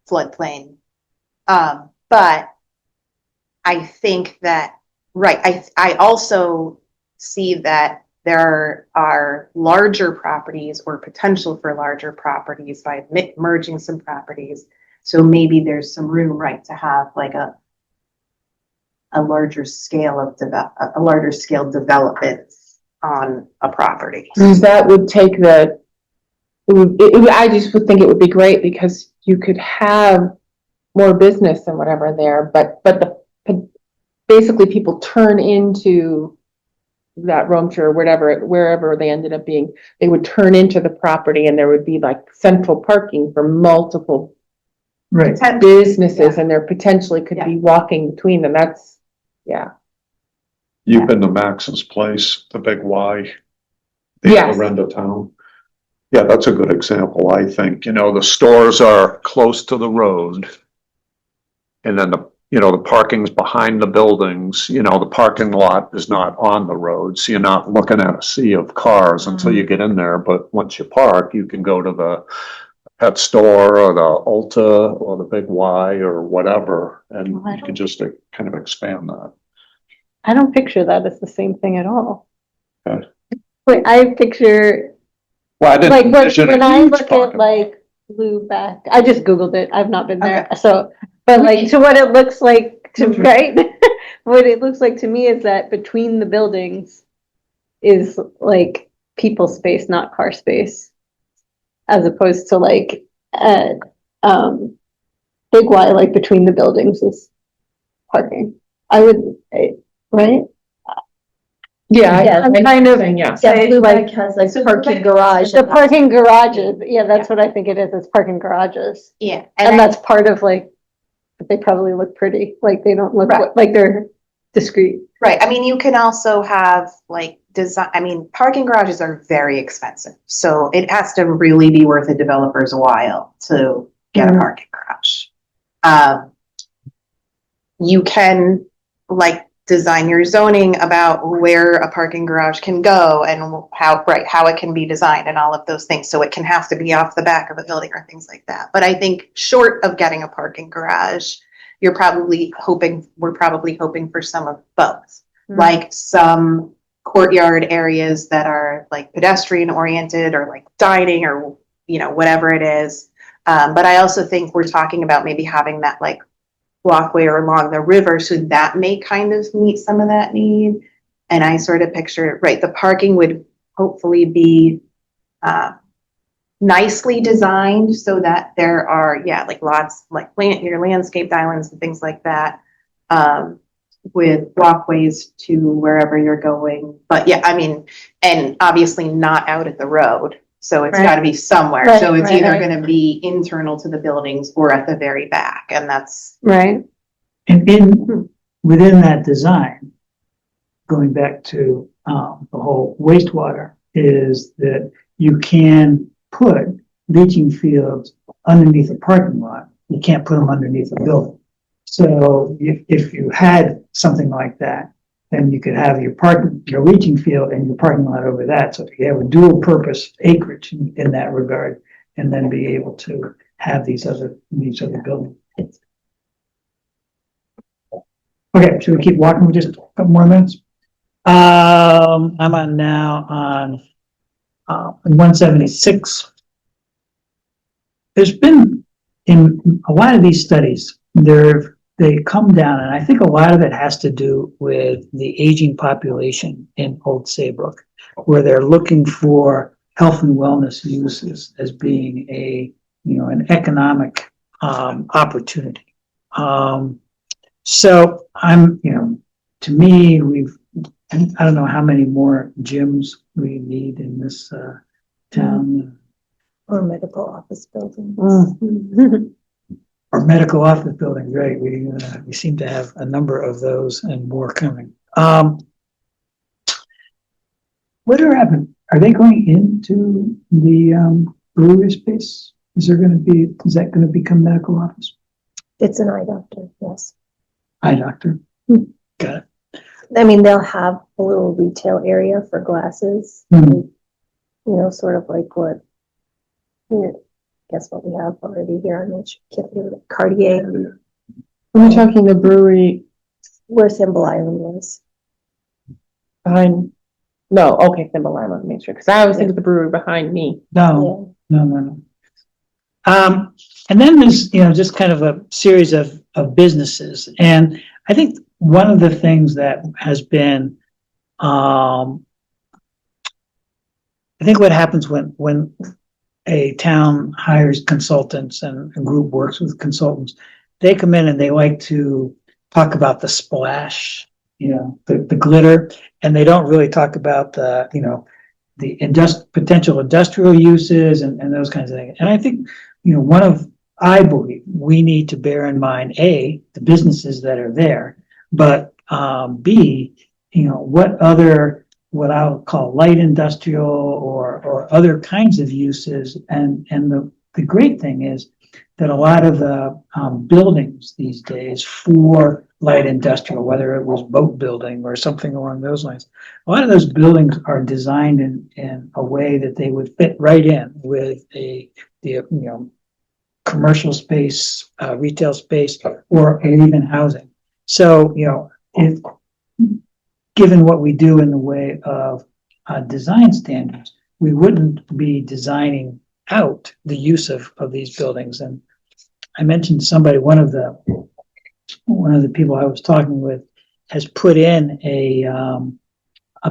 floodplain. But I think that, right, I also see that there are larger properties or potential for larger properties by merging some properties. So maybe there's some room, right, to have a larger scale development on a property. Because that would take I just would think it would be great, because you could have more business and whatever there, but basically people turn into that Romcher or wherever they ended up being, they would turn into the property, and there would be central parking for multiple businesses, and there potentially could be walking between them. That's, You've been to Max's place, the big Y. Yes. The end of town. Yeah, that's a good example, I think. The stores are close to the road. And then the parking's behind the buildings, the parking lot is not on the road. So you're not looking at a sea of cars until you get in there. But once you park, you can go to the pet store or the Ulta or the big Y or whatever. And you can just kind of expand that. I don't picture that as the same thing at all. Okay. Wait, I picture, Well, I didn't when I look at Blueback, I just Googled it. I've not been there. Okay. So, but so what it looks like right? What it looks like to me is that between the buildings is like people space, not car space. As opposed to like, Big Y, like between the buildings is parking. I would, right? Yeah, Yeah, I'm kind of saying yes. Yeah, Blue like- Bike has like So parking Blue Bike- garage. The parking garages, yeah, that's what I think it is, it's parking garages. Yeah. And that's part of like, they probably look pretty, like they don't look Right. like they're discreet. Right, I mean, you can also have like design, I mean, parking garages are very expensive, so it has to really be worth a developer's while to get a parking garage. You can like design your zoning about where a parking garage can go and how it can be designed and all of those things, so it can have to be off the back of a building or things like that. But I think short of getting a parking garage, we're probably hoping for some of both. Like some courtyard areas that are like pedestrian oriented or like dining or, you know, whatever it is. But I also think we're talking about maybe having that like walkway or along the river, so that may kind of meet some of that need. And I sort of picture, right, the parking would hopefully be nicely designed so that there are, yeah, like lots, like your landscaped islands and things like that, with walkways to wherever you're going. But yeah, I mean, and obviously not out at the road. So it's Right. got to be somewhere. Right, So it's right, either right. going to be internal to the buildings or at the very back. And that's, Right. And within that design, going back to, the whole wastewater, is that you can put leaching fields underneath a parking lot. You can't put them underneath a building. So if you had something like that, then you could have your leaching field and your parking lot over that. So you have a dual purpose acreage in that regard, and then be able to have these other buildings. Okay, should we keep walking for just a couple more minutes? I'm on now on 176. There's been, in a lot of these studies, they come down, and I think a lot of it has to do with the aging population in Old Saybrook, where they're looking for health and wellness uses as being an economic opportunity. So to me, I don't know how many more gyms we need in this town. Or medical office buildings. Or medical office buildings, right? We seem to have a number of those and more coming. What are they going into the brewery space? Is that gonna become medical office? It's an eye doctor, yes. Eye doctor. Got it. I mean, they'll have a little retail area for glasses. Mhm. You know, sort of like what, guess what we have already here on Main Street, Cartier, We're talking the brewery where Symbol Island is. behind, no, okay, Thimble Island, Main Street, because I always think of the brewery behind me. No. No. And then there's, just kind of a series of businesses. And I think one of the things that has been, I think what happens when a town hires consultants and a group works with consultants, they come in and they like to talk about the splash, the glitter, and they don't really talk about the potential industrial uses and those kinds of things. And I think, I believe we need to bear in mind, A, the businesses that are there, but B, what I'll call light industrial or other kinds of uses. And the great thing is that a lot of the buildings these days for light industrial, whether it was boat building or something along those lines, a lot of those buildings are designed in a way that they would fit right in with the commercial space, retail space, or even housing. So, given what we do in the way of design standards, we wouldn't be designing out the use of these buildings. And I mentioned one of the one of the people I was talking with has put in a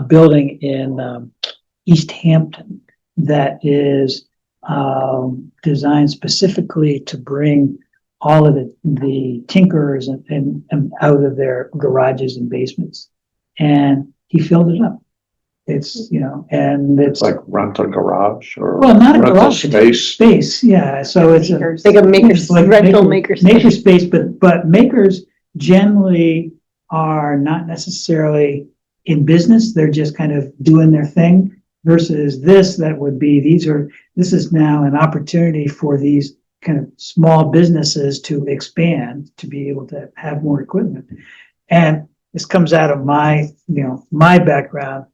building in, East Hampton that is, designed specifically to bring all of the tinkerers and out of their garages and basements. And he filled it up. It's, and it's It's like rent a garage or well, not a rent garage, space. space, yeah, so it's Like a maker's, like rental maker maker space. space, but makers generally are not necessarily in business, they're just kind of doing their thing versus this, that would be, this is now an opportunity for these kind of small businesses to expand, to be able to have more equipment. And this comes out of my background.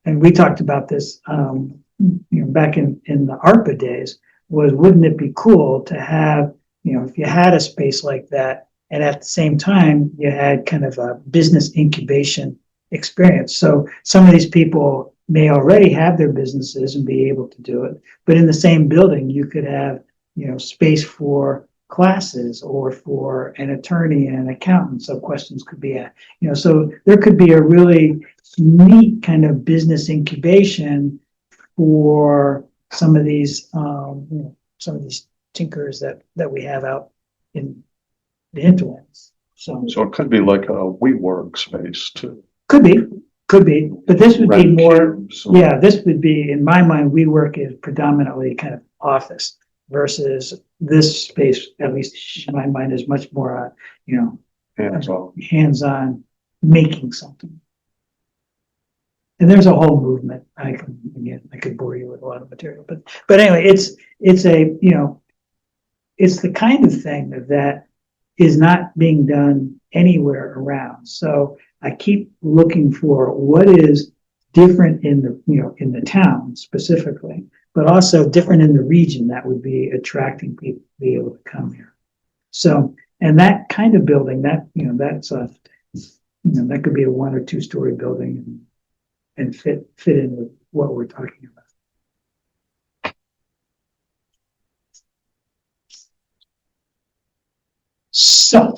And we talked about this, back in the ARPA days, was wouldn't it be cool to have, if you had a space like that, and at the same time, you had kind of a business incubation experience. So some of these people may already have their businesses and be able to do it, but in the same building, you could have, space for classes or for an attorney and an accountant. So questions could be, so there could be a really neat kind of business incubation for some of these, some of these tinkers that we have out in the hinterlands. So it could be like a WeWork space too. could be, but this would be Rent more, cubes and- yeah, this would be, in my mind, WeWork is predominantly kind of office versus this space, at least in my mind, is much more, Hands-on. hands-on making something. And there's a whole movement. I could bore you with a lot of material, but anyway, it's it's the kind of thing that is not being done anywhere around. So I keep looking for what is different in in the town specifically, but also different in the region that would be attracting people to be able to come here. So, and that kind of building, that's that could be a 1 or 2 story building and fit in with what we're talking about. So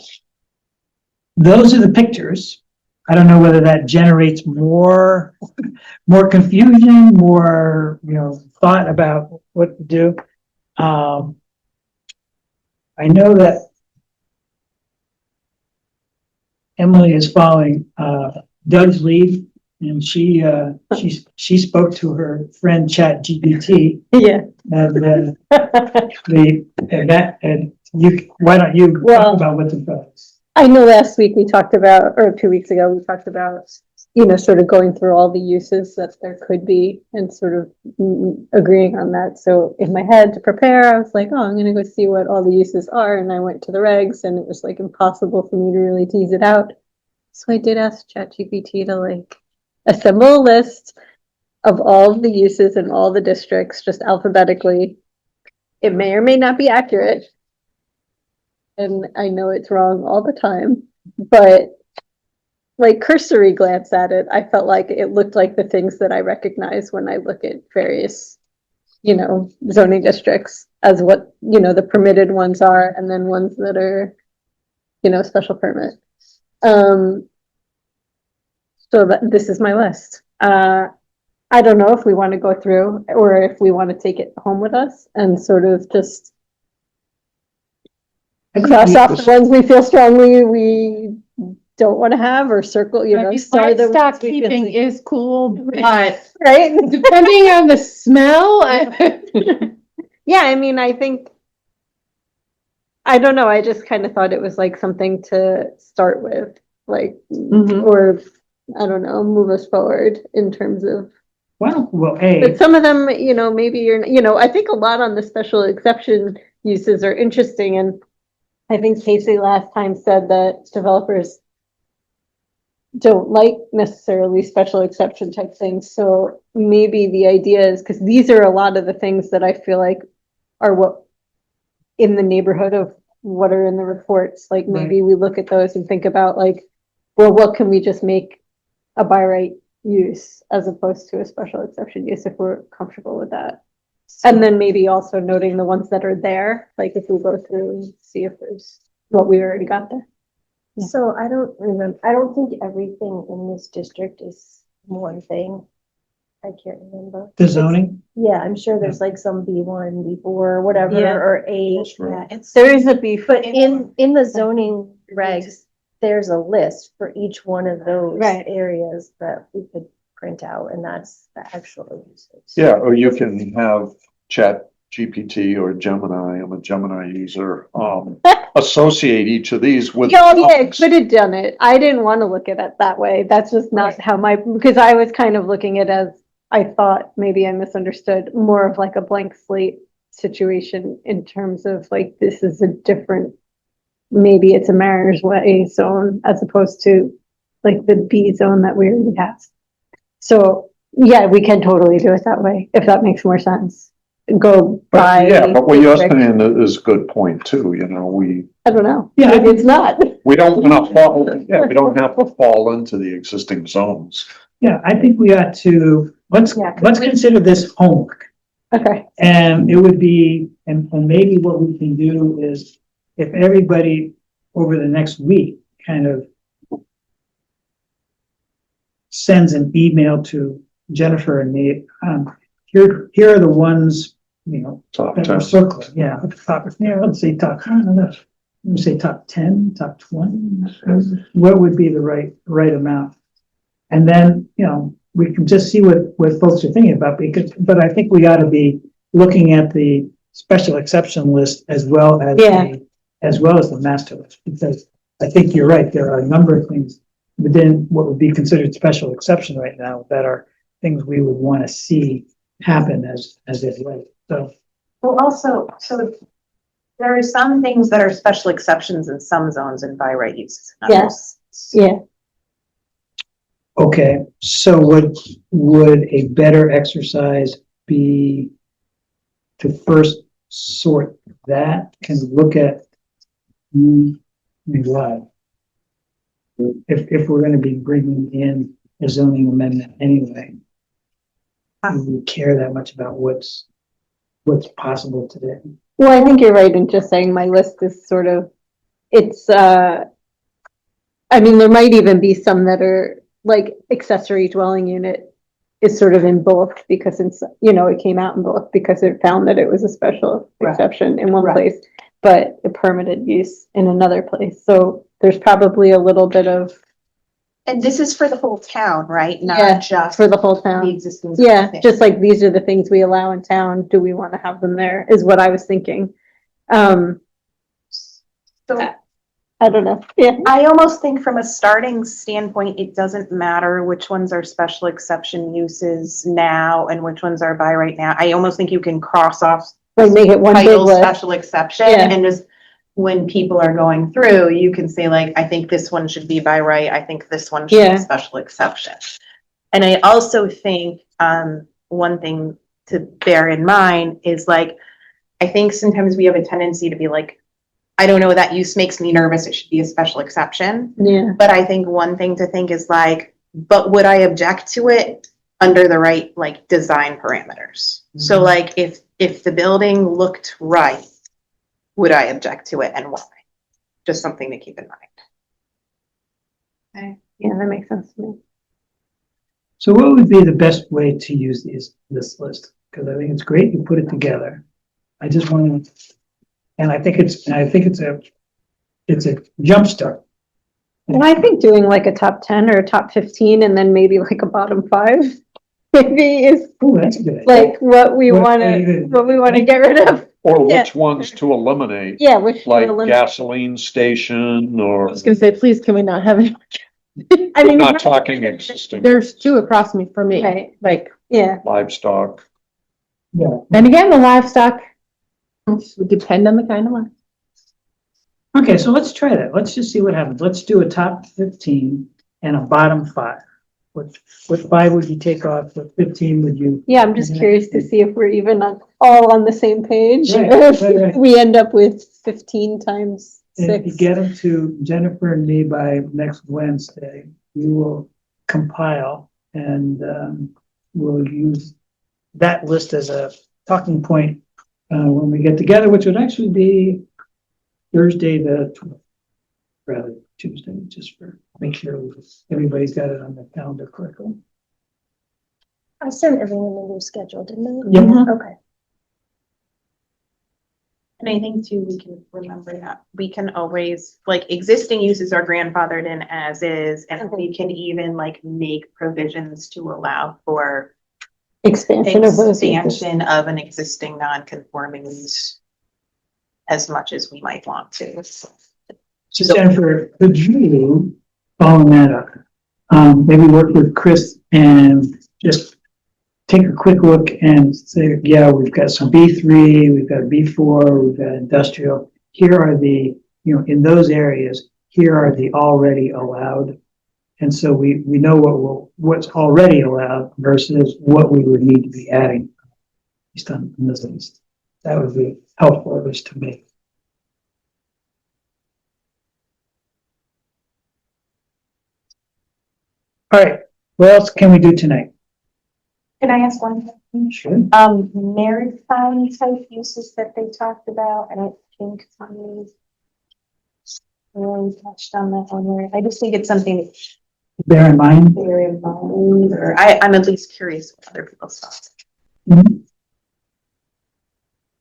those are the pictures. I don't know whether that generates more confusion, more, thought about what to do. I know that Emily is following Doug's lead, and she spoke to her friend Chat GPT. Yeah. And why don't you talk about what's in front of us? I know last week we talked about, or 2 weeks ago, we talked about, sort of going through all the uses that there could be and sort of agreeing on that. So in my head to prepare, I was like, oh, I'm going to go see what all the uses are. And I went to the regs and it was like impossible for me to really tease it out. So I did ask ChatGPT to assemble a list of all of the uses in all the districts, just alphabetically. It may or may not be accurate. And I know it's wrong all the time, but cursory glance at it, I felt like it looked like the things that I recognize when I look at various, zoning districts as what, the permitted ones are, and then ones that are, special permit. So this is my list. I don't know if we want to go through or if we want to take it home with us and sort of just cross off the ones we feel strongly we don't want to have, or circle, star the Livestock keeping is cool, but right. depending on the smell. Yeah, I mean, I don't know. I just kind of thought it was something to start with, or I don't know, move us forward in terms of. Well, But some of them, maybe I think a lot on the special exception uses are interesting, and I think Casey last time said that developers don't like necessarily special exception type things. So maybe the idea is, because these are a lot of the things that I feel like are what in the neighborhood of what are in the reports. Maybe we look at those and think about well, what can we just make a by right use as opposed to a special exception use if we're comfortable with that. And then maybe also noting the ones that are there, if we go through and see if there's what we already got there. Yeah. So I don't remember, I don't think everything in this district is one thing. I can't remember. The zoning, Yeah, I'm sure there's like some B1, B4, whatever, Yeah. or A. Yeah, it's. There is a beef. But in the zoning regs, there's a list for each one of those Right. areas that we could print out, and that's the actual usage. Yeah, or you can have Chat GPT or Gemini, I'm a Gemini user, associate each of these with. Oh, yeah, I could have done it. I didn't want to look at it that way. That's just not how because I was kind of looking at it as, I thought, maybe I misunderstood, more of like a blank slate situation in terms of like, this is a different, maybe it's a Mariners Way zone as opposed to like the B zone that we already have. So, yeah, we can totally do it that way, if that makes more sense. Go by. But yeah, but what you're district. saying is a good point too, you know, I don't know. Yeah, Maybe it's not. we don't wanna fall, yeah, we don't have to fall into the existing zones. yeah, I think we ought to, let's consider this homework. Okay. And it would be, and maybe what we can do is, if everybody over the next week kind of sends an email to Jennifer and me, here are the ones, you know, Top that 10. we're circling, yeah, at the top, yeah, let's say top, I don't know, let me say top 10, top 20, what would be the right amount? And then, you know, we can just see what folks are thinking about, because, but I think we ought to be looking at the special exception list as well as the master list, because I think you're right, there are a number of things within what would be considered special exception right now that are things we would want to see happen as it late. So, Well, also, so there are some things that are special exceptions in some zones and by right uses. in others. Yes. Yeah. okay, so would a better exercise be to first sort that and look at live? If we're going to be bringing in a zoning amendment anyway, do we care that much about what's possible today? Well, I think you're right in just saying my list is sort of, it's, I mean, there might even be some that are like accessory dwelling unit is sort of in both because it's, you know, it came out in both because it found that it was a special Right. exception in one Right. place, but a permitted use in another place. So there's probably a little bit of, And this is for the whole town, right? Yeah, Not just for the whole the town. existing. Yeah, zone. just like these are the things we allow in town. Do we want to have them there? Is what I was thinking. So I don't know. Yeah. I almost think from a starting standpoint, it doesn't matter which ones are special exception uses now and which ones are by right now. I almost think you can cross off Like make it one big title list. special exception Yeah. and just when people are going through, you can say like, I think this one should be by right. I think this one should Yeah. be special exception. And I also think, one thing to bear in mind is like, I think sometimes we have a tendency to be like, I don't know, that use makes me nervous. It should be a special exception. Yeah. But I think one thing to think is like, but would I object to it under the right like design parameters? So Mhm. like if the building looked right, would I object to it and why? Just something to keep in mind. Yeah, that makes sense to me. So what would be the best way to use this list? Because I think it's great you put it together. I just want to, and I think it's a jump start. Well, I think doing like a top 10 or a top 15 and then maybe like a bottom 5 maybe is Oh, that's a good idea. like what we What- want to get rid of. Or Yeah. which ones to eliminate, Yeah, which like gasoline station, or I was gonna say, please, can we not have it? I mean, not talking existing There's two across me for me, right, like, yeah. livestock. Yeah. then again, the livestock would depend on the kind of one. Okay, so let's try that. Let's just see what happens. Let's do a top 15 and a bottom 5. What 5 would you take off? What 15 would you? Yeah, I'm just curious to see if we're even all on the same page. Right, Or if right. we end up with 15 times And if you 6. get them to Jennifer and me by next Wednesday, we will compile and we'll use that list as a talking point when we get together, which would actually be Thursday, the 12th, rather Tuesday, just for, make sure everybody's got it on the calendar correctly. I sent everyone the new schedule, didn't I? Yeah. Okay. And I think too, we can remember that we can always, like, existing uses are grandfathered in as is, and we can even like make provisions to allow for Expansion of those uses. expansion of an existing non-conforming use as much as we might want to. So Jennifer, could you, following that up, maybe work with Chris and just take a quick look and say, yeah, we've got some B3, we've got B4, we've got industrial. Here are the, in those areas, here are the already allowed. And so we know what's already allowed versus what we would need to be adding based on this list. That would be helpful, at least to me. All right, what else can we do tonight? Can I ask one question? Sure. Maritime type uses that they talked about, I don't think somebody really touched on that one, where I just think it's something Bear in mind. very involved, or I'm at least curious what other people's thoughts. Mhm.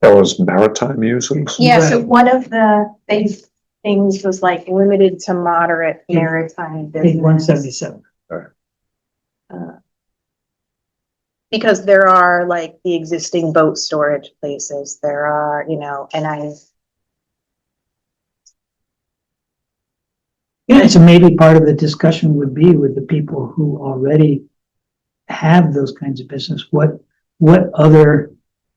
That was maritime uses. Yeah, so Right. one of the things was like limited to moderate maritime Page business. 177. Because there are like the existing boat storage places, there are, Yeah, so maybe part of the discussion would be with the people who already have those kinds of business. What other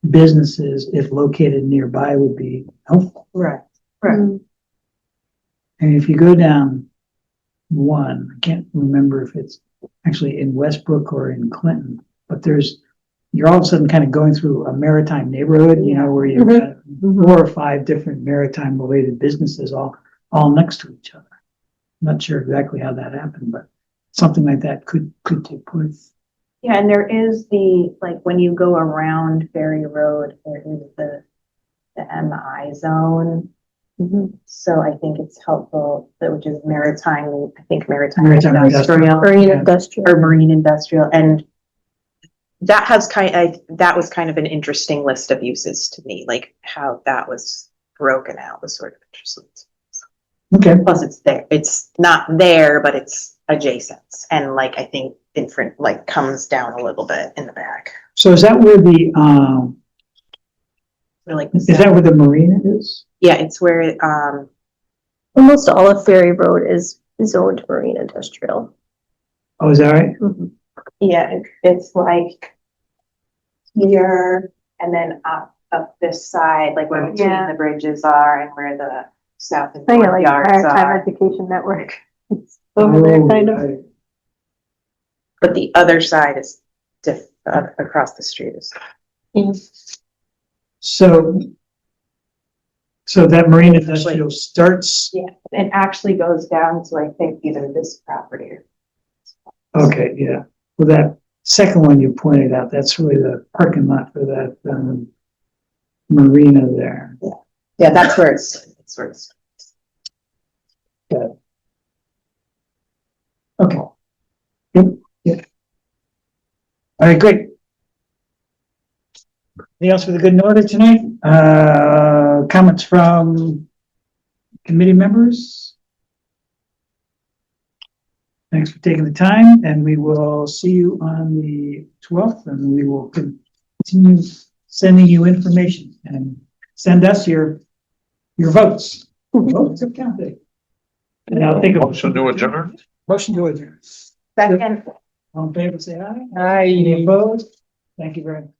businesses, if located nearby, would be helpful? Right. And if you go down one, I can't remember if it's actually in Westbrook or in Clinton, but you're all of a sudden kind of going through a maritime neighborhood, where you've got 4 or 5 different maritime related businesses all next to each other. I'm not sure exactly how that happened, but something like that could take place. Yeah, and there is like when you go around Ferry Road, there is the MI zone. So I think it's helpful, which is maritime, I think maritime Maritime industrial. Marine Yeah. industrial. Or marine industrial, and that that was kind of an interesting list of uses to me, like how that was broken out was sort of interesting. Okay. Plus it's not there, but it's adjacent, and like I think different, like comes down a little bit in the back. So is that where Or like is that where the marina is? yeah, it's where Almost all of Ferry Road is zoned marine industrial. Oh, is that right? yeah, it's like here and then up this side, like where between the bridges are and where the south and I think north like yards Maritime are. Education Network. It's over there, kind of. Right. But the other side is across the street is. So that marine industrial starts. Yeah, it actually goes down to, I think, either this property or. Okay, yeah. Well, that second one you pointed out, that's really the parking lot for that marina there. Yeah, that's where it's where it's. Okay. Yep. Yeah. All right, great. Anything else for the good in order tonight? Comments from committee members? Thanks for taking the time, and we will see you on the 12th, and we will continue sending you information and send us your votes. Votes are counted. And I'll take a Motion to adjourn. Motion to adjourn. Second. All in favor, say aye. Aye. Any opposed? Thank you very much.